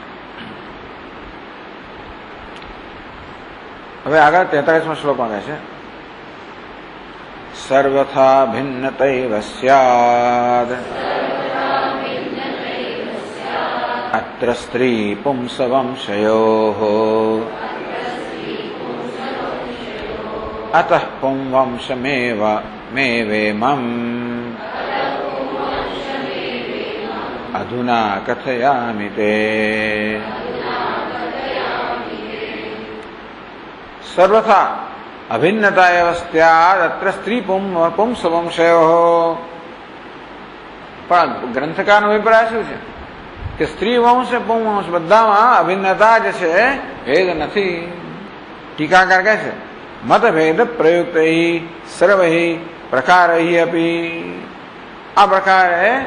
હવે આગળ 43મા શ્લોકમાં કહે છે સર્વથા ભિન્નતૈવ સ્યાદ અત્ર સ્ત્રી પુંસવંશયોઃ અતઃ પુંવંશમેવેમં અધુના કથયામિ તે. સર્વથા अभिन्नता अवस्थ्याद अत्र स्त्री पुंसवंशयोः. પણ ગ્રંથકારનો અભિપ્રાય શું છે કે સ્ત્રી વંશ ને પુંવંશ બધામાં અભિન્નતા જ છે, ભેદ નથી. ટીકાકાર કહે છે મતભેદ પ્રયુક્ત સર્વૈ પ્રકારૈ અપી. આ પ્રકારે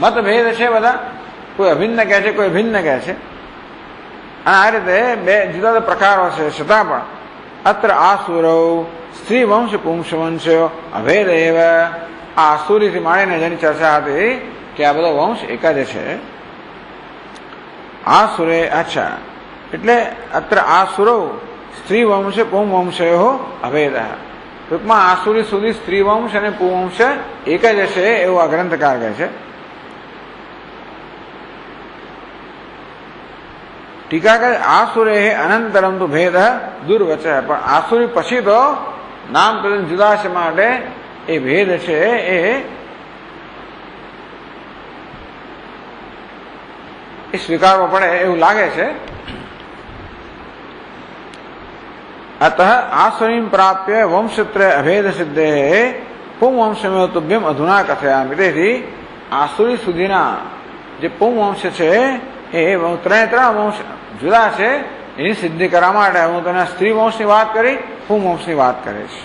મતભેદ છે બધા, કોઈ અભિન્ન કહે છે, કોઈ ભિન્ન કહે છે, અને આ રીતે બે જુદા જુદા પ્રકારો છે. છતાં પણ અત્ર આસુરૌ સ્ત્રી વંશ પુંસવંશ અભેદ એવ. આ આસુરીથી માંડીને જેની ચર્ચા હતી કે આ બધો વંશ એક જ છે. આસુરે અચ્છા એટલે અત્ર આસુરો સ્ત્રી વંશ પુંવંશયો અભેદ. ટૂંકમાં આસુરી સુધી સ્ત્રી વંશ અને પુંવંશ એક જ છે એવું આ ગ્રંથકાર કહે છે. ટીકાકાર આસુરે અનંતરમ તો ભેદ દુર્વચ. પણ આસુરી પછી તો નામ તદ્દન જુદા છે માટે એ ભેદ છે એ સ્વીકારવો પડે એવું લાગે છે. अतः आसुरीं प्राप्य वंशत्रय अभेद सिद्धे पुंवंशमेव तुभ्यम अधुना कथयामि. તેથી આસુરી સુધીના જે પુંવંશ છે એ ત્રણ વંશ જુદા છે એની સિદ્ધિ કરવા માટે હું તને સ્ત્રી વંશની વાત કરી, પુંવંશની વાત કરીશ.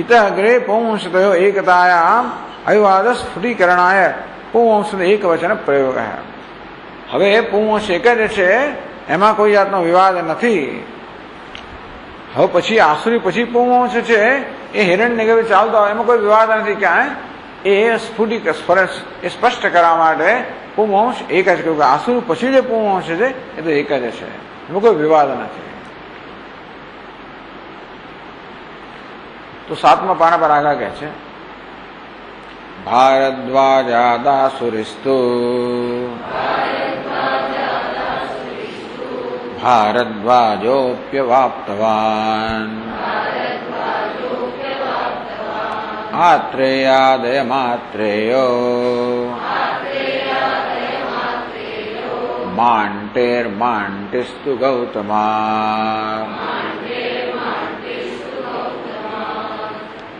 इत अग्रे पुंवंशतयो एकतायाम अविवाद स्फुटीकरणाय पुंवंशનો એક વચન પ્રયોગ है. હવે પુંવંશ એક જ છે, એમાં કોઈ જાતનો વિવાદ નથી. હવે પછી આસુરી પછી પુંવંશ છે એ હિરણ્યગર્ભ ચાલતો હોય, એમાં કોઈ વિવાદ નથી ક્યાંય. એ સ્ફુટિક એ સ્પષ્ટ કરવા માટે પુંવંશ એક જ કહ્યું કે આસુરી પછી જે પુંવંશ છે એ તો એક જ છે, એમાં કોઈ વિવાદ નથી. તો 7મા પાના પર આગળ કહે છે ભારદ્વાજાદાસુરિસ્તુ ભારદ્વાજોપ્યવાપ્તવાન આત્રેયાદય માત્રેયો માંટેર્માંટિસ્તુ ગૌતમા.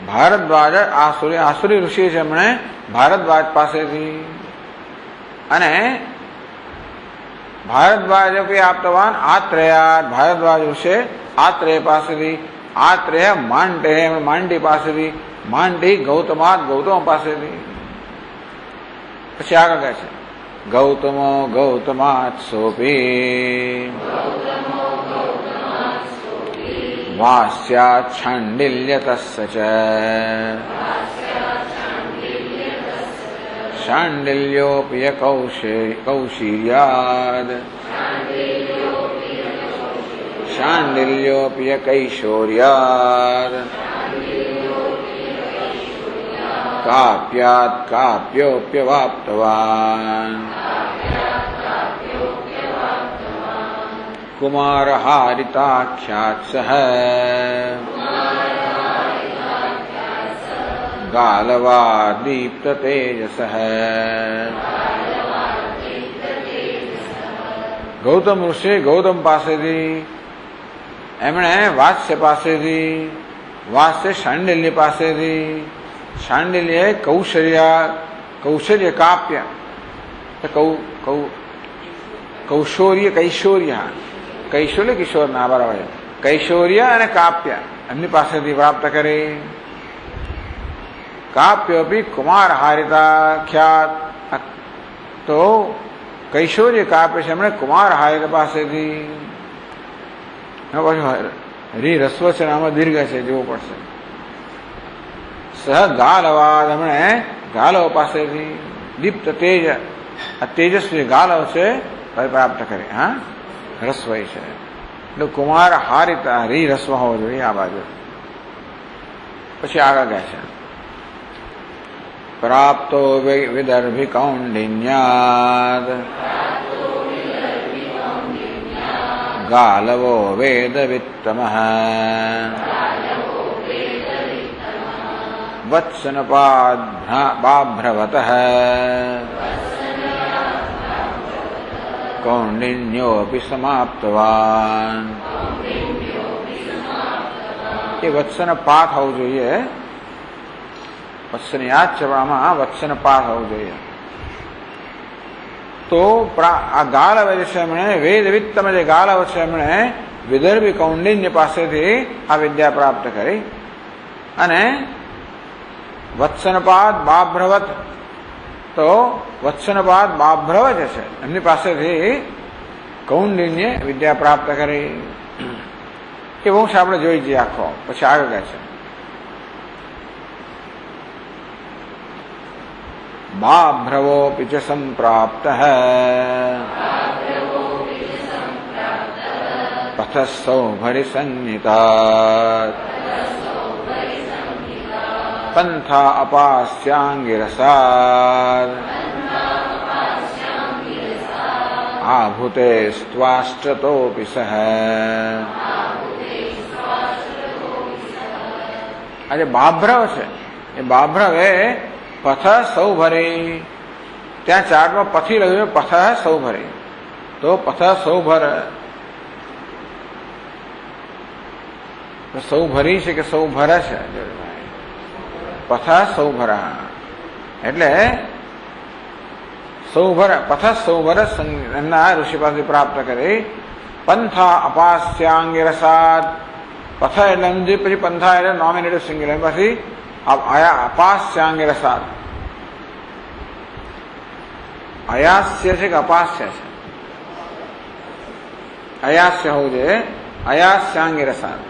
ભારદ્વાજ આસુરી ઋષિ છે એમણે ભારદ્વાજ પાસેથી, અને ભારદ્વાજ આપતવાન આત્રેયા ભારદ્વાજ ઋષિ આત્રેય પાસેથી, આત્રેય માંડી પાસેથી, માંડી ગૌતમાત ગૌતમ પાસેથી. પછી આગળ કહે છે ગૌતમો ગૌતમાત સોપી વાસ્યાત છાંડિલ્યતસ્ય ચ શાંડિલ્યોપ્ય કૌશીર્યાદ શાંડિલ્યોપ્ય કૈશોર્યાદ કાપ્યાત કાપ્યોપ્યવાપ્તવાન कुमार हारिताख्यात सह गालवा दीप्त तेजस. ગૌતમ ઋષિ ગૌતમ પાસેથી, એમણે વાત્સ્ય પાસેથી, વાત્સ્ય શાંડિલ્ય પાસેથી, શાંડિલ્ય કૌશલ્ય કાપ્ય કૌશોર્ય કૈશોર્ય કૈશોર્ય કિશોર ના બરાબર કૈશોર્ય અને કાપ્ય એમની પાસેથી પ્રાપ્ત કરી. કાપ્ય બી કુમાર હારિતા ખ્યાત. તો કૈશોર્ય કાપ્ય છે એમણે કુમાર હારિત પાસેથી. રી રસ્વ છે આમાં દીર્ઘ છે જોવું પડશે. સહ ગાલવાદ એમણે ગાલવ પાસેથી, દીપ્ત તેજ આ તેજસ્વી ગાલવ છે પ્રાપ્ત કરે. હા રસવઈ છે એટલે કુમાર હારિતા રી રસ્વ હોવો જોઈએ આ બાજુ. પછી આગળ ગયા છે પ્રાપ્તો વિદર્ભી કૌંડિન્યાદ ગાલવો વેદ વિત્તમ વત્સનપાદ બાભ્રવત કૌંડિન્યોપી સમાપ્તવાન એ વત્સન પાઠ હોવું જોઈએ. વત્સન યાદ ચરણામાં વત્સન પાઠ હોવું જોઈએ. તો આ ગાલવ છે એમણે વેદવિત્તમ જે ગાલવ છે એમણે વિદર્ભી કૌંડિન્ય પાસેથી આ વિદ્યા પ્રાપ્ત કરી. અને વત્સનપાદ બાભ્રવત, તો વત્સનપાદ બાભ્રવ જે છે એમની પાસેથી કૌંડિન્ય વિદ્યા પ્રાપ્ત કરી. એ વંશ આપણે જોઈ જઈએ આખો, પછી આગળ કહે છે બાભ્રવોપી ચ સંપ્રાપ્ત પથસૌભરી સંહિતા પંથા અપાસ્યાંગિરસાદ આભૂતે સ્ત્વાષ્ટ્રતોપી સહ. આ જે બાભ્રવ છે એ બાભ્રવ એ પથ સૌભરી, ત્યાં ચાર્ટમાં પથી લખ્યું પથ સૌભરી, તો પથ સૌભર સૌભરી છે કે સૌભર છે, પથ સૌભર એટલે સૌભર પથ સૌભર એમના ઋષિ પાસે પ્રાપ્ત કરી. પંથા અપાસ્યાંગિરસાદ, પથ એટલે સમજી, પછી પંથા એટલે નોમિનેટિવ સિંગ્યુલર, પછી અપાસ્યાંગિરસાદ. અયાસ્ય છે કે અપાસ્ય છે? અયાસ્ય હોવું જોઈએ, અયાસ્યાંગિરસાદ.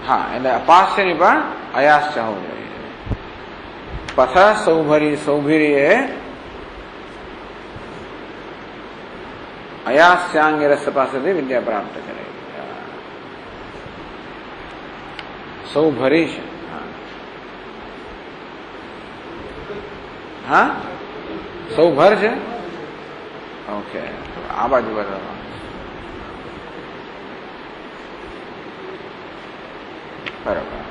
હા, એટલે અપાસ્યની પણ અયાસ્ય હોવું જોઈએ. પથ સૌભરી, સૌભરી એ અયાસ્યાંગિરસ પાસેથી વિદ્યા પ્રાપ્ત કરી. સૌભરી છે. હા, સૌભર છે. ઓકે, આ બાજુ બરાબર. બરાબર.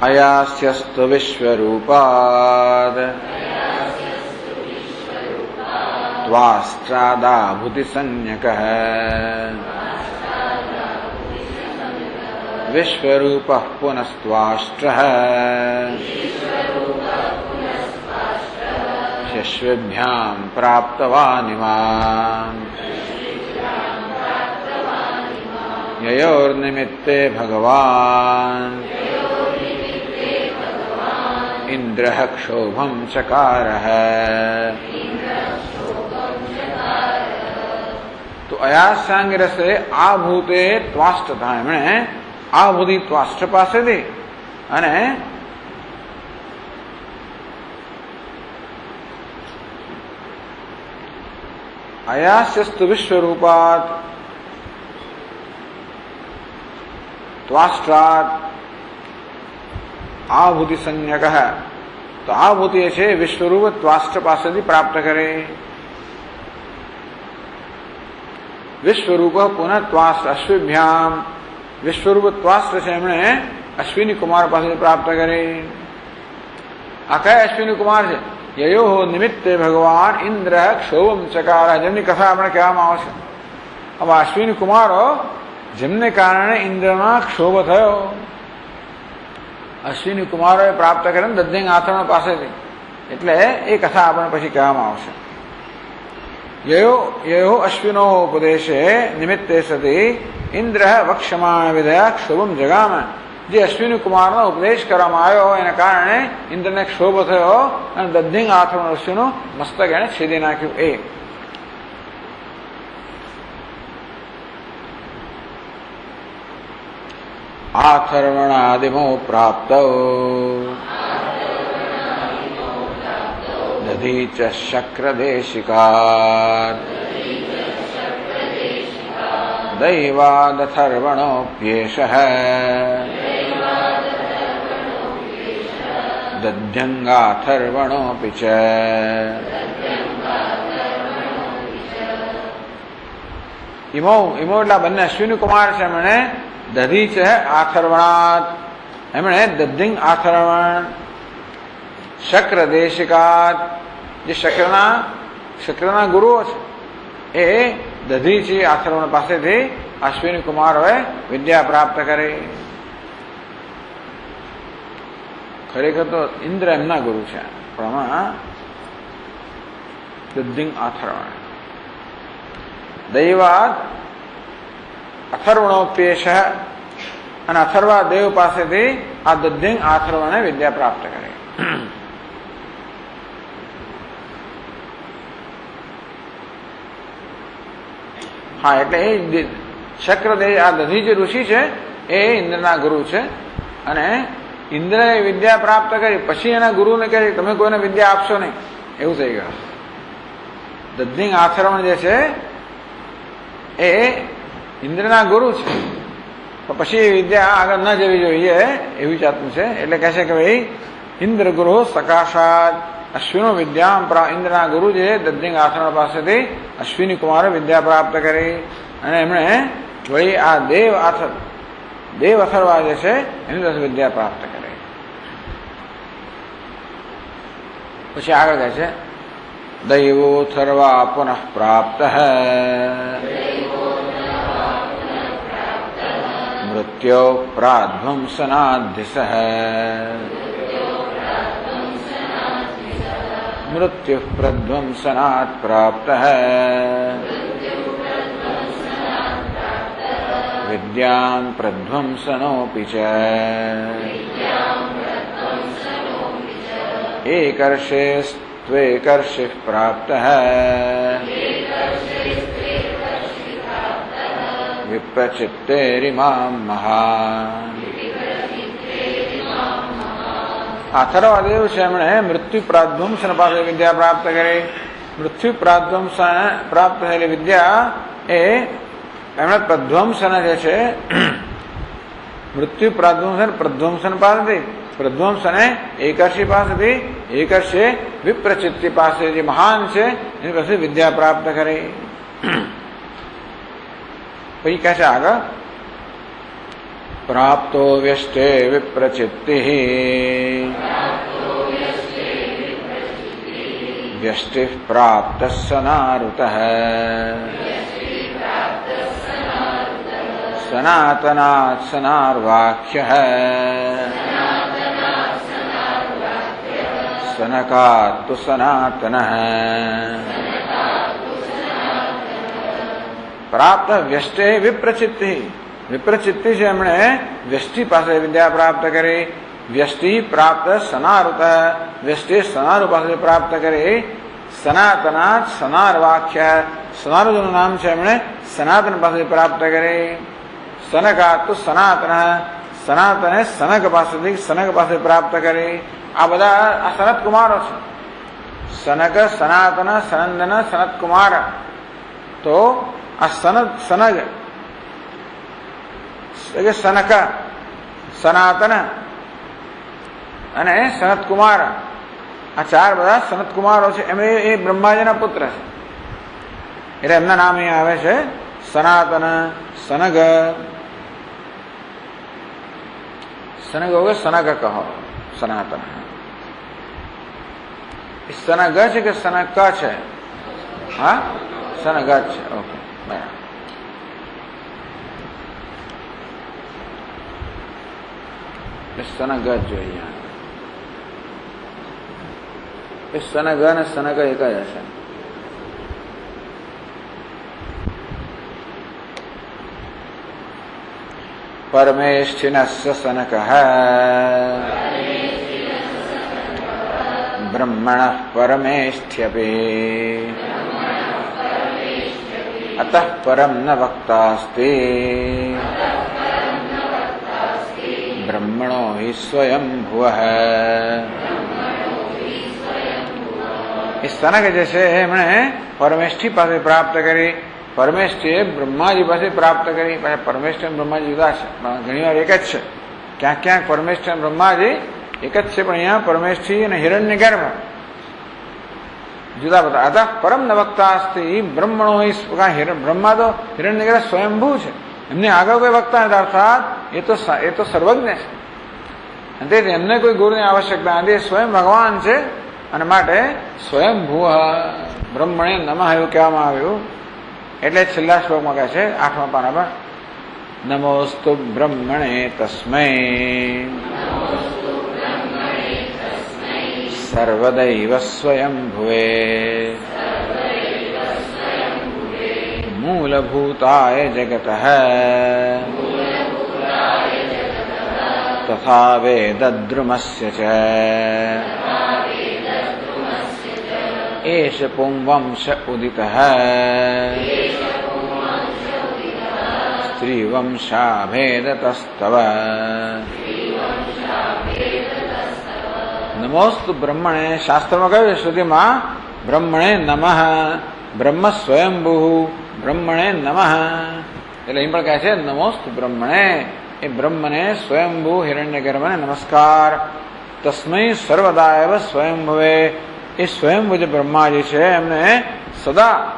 અયાસ્યસ્તુ વિશ્વરૂપાદ ત્વાષ્ટ્રાદાભૂતિ સંજ્ઞકઃ વિશ્વરૂપઃ પુનસ્ત્વાષ્ટ્રઃ શિષ્યભ્યામ પ્રાપ્તવાનિમામ યયોર્નિમિત્તે ભગવાન ઇન્દ્રઃ ક્ષોભમ ચકારઃ. તો અયાસ્યાંગિરસે આ ભૂતે ત્વાષ્ટ થાય, એમણે આ ભૂતિ ત્વાષ્ટ પાસેથી અને અયાસ્યસ્તુ વિશ્વરૂપાત ત્વાષ્ટ્રાત આભૂતિ સંજ્ઞક. તો આ ભૂતિ એ છે વિશ્વરૂપ ત્વાષ્ટ પાસેથી પ્રાપ્ત કરે. વિશ્વરૂપ પુનઃ ત્વાષ્ટ અશ્વિભ્યામ, વિશ્વરૂપ ત્વાષ્ટ છે એમણે અશ્વિની કુમાર પાસેથી પ્રાપ્ત કરે. આ કયા અશ્વિની કુમાર છે? યયો નિમિત્તે ભગવાન ઇન્દ્ર ક્ષોભમ ચકાર, જેમની કથા આપણે કહેવામાં આવશે. હવે અશ્વિની કુમારો જેમને કારણે ઇન્દ્રમાં ક્ષોભ થયો, અશ્વિની કુમારોએ પ્રાપ્ત કર્યા દધ્યંગ આથર્ણ પાસેથી, એટલે એ કથા આપણને પછી કહેવામાં આવશે. યયો અશ્વિનો ઉપદેશે નિમિત્તે સતી ઇન્દ્ર વક્ષમાણ વિધયા ક્ષોભમ જગામ. જે અશ્વિની કુમારનો ઉપદેશ કરવામાં આવ્યો એના કારણે ઇન્દ્રને ક્ષોભ થયો અને દધ્યંગ આથર્ણ ઋષિનું મસ્તક એને છેદી નાખ્યું. એ આથર્વણાદિમો પ્રાપ્તો દધીચ શક્રદેશિકાત દૈવાદથર્વણોપ્યેષઃ દધ્યંગાથર્વણોપિ ચ. ઇમો એટલા બંને અશ્વિની કુમાર છે, એમણે દધી છે આથર્વણાત, એમણે દધ્યંગ આથર્વણ, શક્ર દેશિકાત, જે શક્રના ગુરુઓ છે એ દધીચી આથર્વણ પાસેથી અશ્વિની કુમારોએ વિદ્યા પ્રાપ્ત કરી. ખરેખર તો ઇન્દ્ર એમના ગુરુ છે, પણ આમાં દધિંગ અથર્વણ દૈવાત અથર્વણોપ્યેશ અને અથર્વા દેવ પાસેથી આ દધિંગ અથર્વણે વિદ્યા પ્રાપ્ત કરી. હા, એટલે એ શક્રદેવ આ દધી જે ઋષિ છે એ ઇન્દ્રના ગુરુ છે અને ઇન્દ્રએ વિદ્યા પ્રાપ્ત કરી પછી એના ગુરુને કહે તમે કોઈને વિદ્યા આપશો નહીં, એવું થઈ ગયું. દધિંગ આથર્વણ જે છે એ ઇન્દ્રના ગુરુ છે, તો પછી વિદ્યા આગળ ન જવી જોઈએ એવી જાતનું છે. એટલે કહે છે કે ભાઈ ઇન્દ્ર ગુરુ સકાશાત અશ્વિનો વિદ્યા, ઇન્દ્રના ગુરુ જે દધિંગ આથર્વણ પાસેથી અશ્વિની કુમારે વિદ્યા પ્રાપ્ત કરી અને એમણે વળી આ દેવ અથર્વા જે છે એની પાસે વિદ્યા પ્રાપ્ત કરી. પછી આગળ કહે છે દૈવોથર્વા પુનઃ પ્રાપ્ત મૃત્યો પ્રાધ્વંસનાધિશ મૃત્યુ પ્રધ્વંસનાत् પ્રાપ્ત વિદ્યાં પ્રધ્વંસનોપી ચ એકર્ષે ત્વેકર્ષિ પ્રાપ્ત વિપ્રચિત્તેરિમાં મહાન. અથર્વદેવ છે એમણે મૃત્યુ પ્રાધ્વંસન પાસે વિદ્યા પ્રાપ્ત કરી. મૃત્યુ પ્રાધ્વંસન પ્રાપ્ત થયેલી વિદ્યા એ એમણે પ્રધ્વંસન જે છે મૃત્યુ પ્રાધ્વંસન પ્રધ્વંસન પાસેથી, પ્રધ્વંસને એકર્ષી પાસેથી, એકર્ષે વિપ્રચિત્તિ પાસે જે મહાન છે એની પાસે વિદ્યા પ્રાપ્ત કરી. પછી કહે છે આગળ પ્રાપ્તો વ્યષ્ટે વિપ્રચિત્તિ વ્યષ્ટિ પ્રાપ્ત સનારુત સનાતનાत् સનાર્વાખ્ય સનકાत् તુ સનાતનઃ. પ્રાપ્ત વ્યષ્ટે વિપ્રચિત્તિ, વિપ્રચિત્તિ છે એમણે વ્યષ્ટિ પાસે વિદ્યા પ્રાપ્ત કરી. વ્યષ્ટિ પ્રાપ્ત સનારુત, વ્યષ્ટિ સનારુ પાસે પ્રાપ્ત કરી. સનાતનાत् સનાર્વાખ્ય, સનારુનું નામ છે એમણે સનાતન પાસે પ્રાપ્ત કરી. સનકાत् તુ સનાતન, સનાતને સનક પાસેથી, સનક પાસે પ્રાપ્ત કરી. આ બધા આ સનત કુમારો છે. સનક, સનાતન, સનંદન, સનત કુમાર. તો આ સનગ સનક, સનાતન અને સનત કુમાર, આ ચાર બધા સનત કુમારો છે. એમ એ બ્રહ્માજીના પુત્ર છે એટલે એમના નામ અહીંયા આવે છે સનાતન, સનગ. સનગ હોગે સનગ કહો, સનાતન. સનગ છે કે સનક છે? હા, સનગ છે. ઓકે, બરાબર. સનગ જોઈએ. સનગ અને સનગ એક જ હશે. પરમેષ્ઠિનસ્ય સનક બ્રહ્મણઃ પરમેષ્ઠ્યપી અતઃ પરમ ન વક્તાસ્તિ બ્રહ્મણો હિ સ્વયંભુવઃ. એ સનક જે છે એમણે પરમેષ્ઠી પાસે પ્રાપ્ત કરી. પરમેષ્ઠીએ બ્રહ્માજી પાસે પ્રાપ્ત કરી. પરમેષ્ઠી અને બ્રહ્માજી જુદા છે, ઘણી વાર એક જ છે. ક્યાંક ક્યાંક પરમેષ્ઠી અને બ્રહ્માજી એક જ છે, પણ અહીંયા પરમેષ્ઠી અને હિરણ્ય ગર્ભ જુદા બધા. અતઃ પરમ ન વક્તા અસ્તિ બ્રહ્મણો. બ્રહ્મા તો હિરણ્ય ગર્ભ સ્વયંભૂ છે, એમને આગળ કોઈ વક્તા નથી. અર્થાત એ તો સર્વજ્ઞ છે અને તેથી એમને કોઈ ગુરુની આવશ્યકતા નથી. સ્વયં ભગવાન છે અને માટે સ્વયંભૂ બ્રહ્મણે નમઃ એવું કહેવામાં આવ્યું. એટલે છેલ્લા શ્લોકમાં કહે છે 8મા પાના પર નમોસ્તુ બ્રહ્મણે તસ્મૈ સર્વદૈવ સ્વયંભુવે મૂલભૂતાય જગતઃ તથા વેદદ્રુમસ્ય ચ એષ પુંવંશ ઉદિતઃ સ્ત્રીવંશાભેદતસ્તવ નમોસ્તુ બ્રહ્મણે શાસ્ત્રમાં કહ્યું શ્રુતિમાં બ્રહ્મણે નમઃ બ્રહ્મ સ્વયંભૂ બ્રહ્મણે નમઃ એટલે અહીં પણ કહે છે નમોસ્તુ બ્રહ્મણે એ બ્રહ્મને સ્વયંભૂ હિરણ્યગર્ભને નમસ્કાર તસ્મૈ સર્વદા એવ સ્વયંભવે એ સ્વયંભૂ જે બ્રહ્માજી છે એમને સદા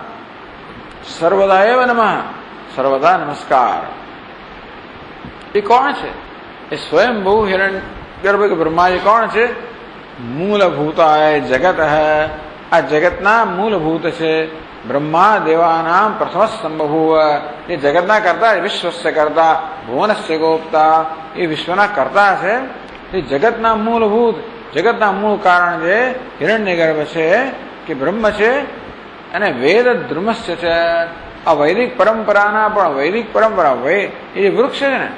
સર્વદા એવ નમઃ સર્વદા નમસ્કાર. એ કોણ છે? એ સ્વયંભૂ હિરણ્યગર્ભ કે બ્રહ્માજી કોણ છે? મૂલભૂતાય જગત આ જગતના મૂળભૂત છે. બ્રહ્મા દેવાનામ પ્રથમ સંબભૂવ એ જગતના કરતા વિશ્વસ્ય કરતા ભુવનસ્ય ગોપ્તા એ વિશ્વના કરતા છે. એ જગતના મૂળભૂત જગતના મૂળ કારણ જે હિરણ્યગર્ભ છે કે બ્રહ્મ છે અને વેદ દ્રુમસ્ય છે. આ વૈદિક પરંપરાના પણ વૈદિક પરંપરા એ જે વૃક્ષ છે ને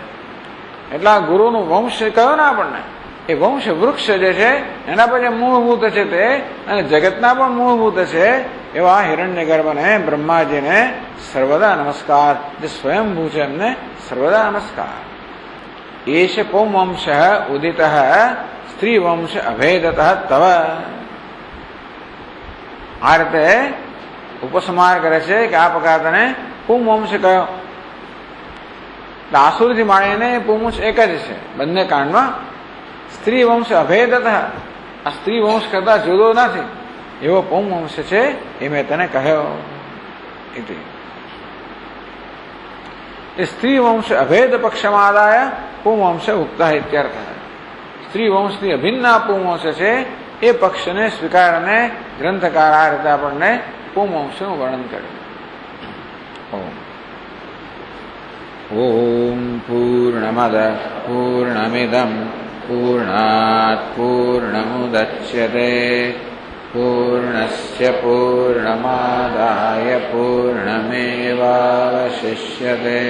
એટલા ગુરુનું વંશ કયો ને આપણને એ વંશ વૃક્ષ જે છે એના પર જે મૂળભૂત છે તે અને જગતના પણ મૂળભૂત છે એવા હિરણ્યગર્ભને બ્રહ્માજીને સર્વદા નમસ્કાર. જે સ્વયંભૂ છે એમને સર્વદા નમસ્કાર. એષ પુંવંશ ઉદિત સ્ત્રીવંશ અભેદત તવ આ રીતે ઉપસંહાર કરે છે કે આ પ્રકાર તને પુંવંશ કયો. આસુરથી માંડીને પુંવંશ એક જ છે બંને કાંડમાં. સ્ત્રી વંશ અભેદત આ સ્ત્રી વંશ કરતા જુદો નથી એવો પુંવંશ છે એ મેં તને કહ્યો. એ સ્ત્રી વંશ અભેદ પક્ષમાદાય પુંવંશ ઉક્ત ઇત્યર્થ. સ્ત્રી વંશની અભિન્ન પુંવંશ છે એ પક્ષને સ્વીકારને ગ્રંથકાર આ રીતે આપણને પુંવંશનું વર્ણન કર્યું. ઓમ પૂર્ણમદ પૂર્ણમિદં પૂર્ણાત પૂર્ણમુદચ્યતે પૂર્ણસ્ય પૂર્ણમાદાય પૂર્ણમેવાવશિષ્યતે.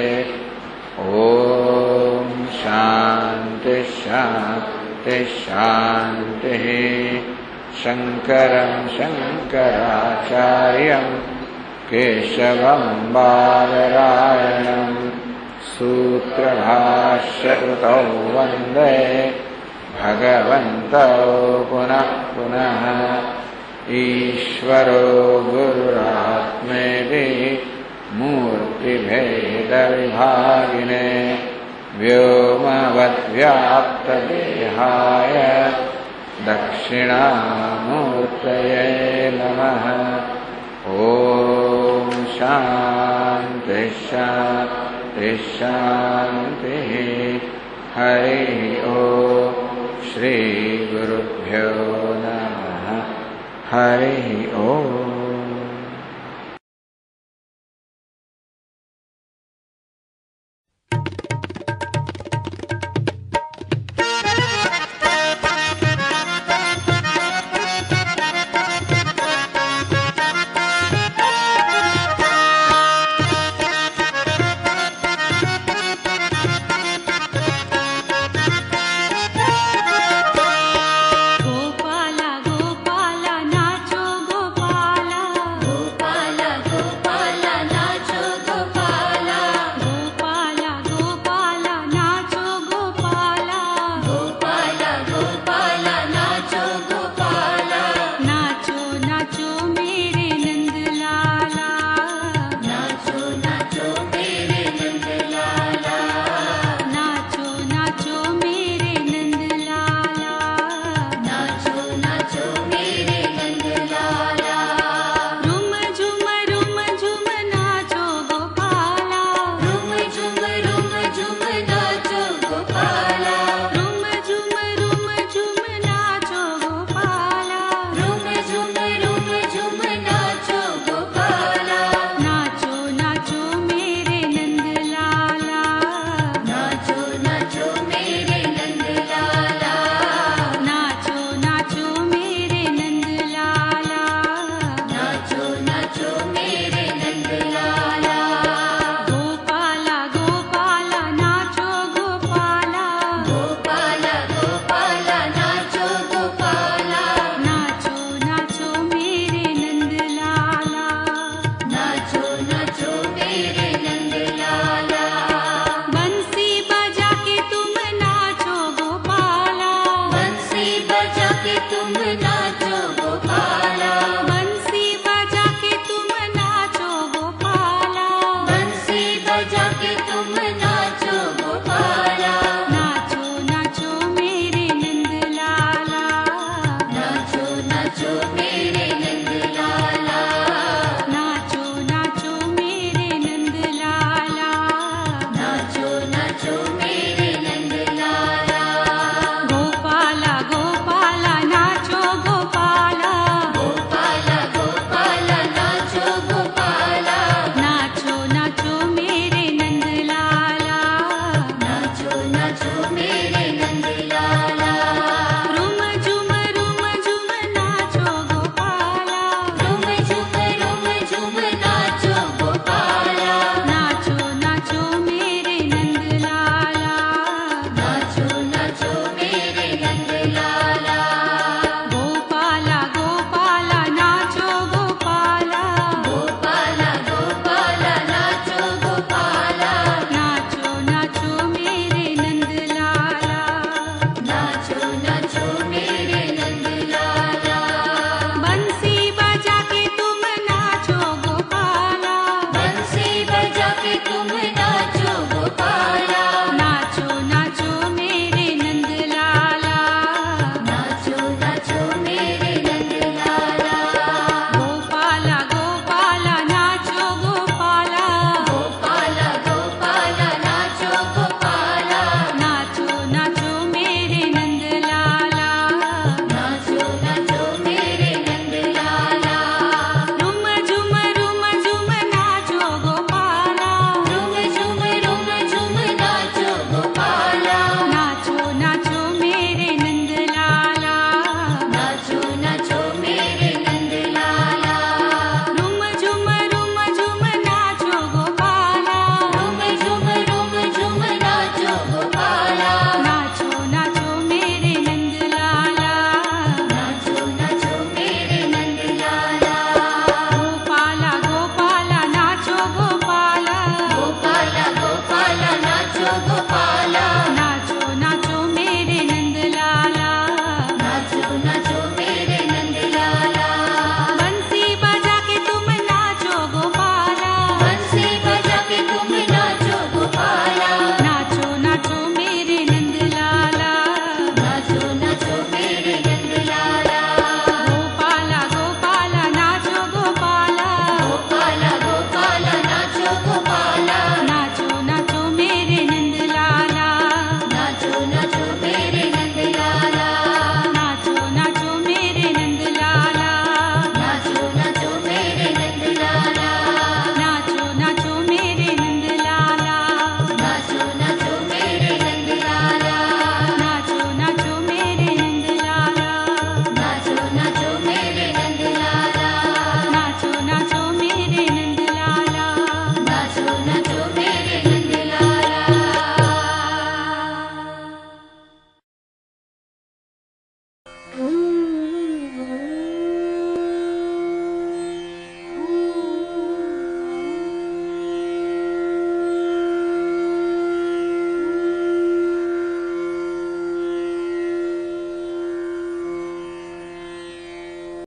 ઓમ શાંતિ શાંતિ શાંતિ. શંકરં શંકરાચાર્યં કેશવં બાદરાયણં સૂત્રભાષ્યકૃતૌ વંદે ભગવन्तौ પુનઃ પુનઃ. ઈશ્વરો ગુરુરાત્મેતિ મૂર્તિભેદવિભાગિને વ્યોમવદ્વ્યાપ્તદેહાય દક્ષિણામૂર્તયે નમઃ. ઓમ શાંતિ શાંતિ શાંતિ. હરિ ઓમ. શ્રી ગુરુભ્યો નમઃ. હરિ ઓમ.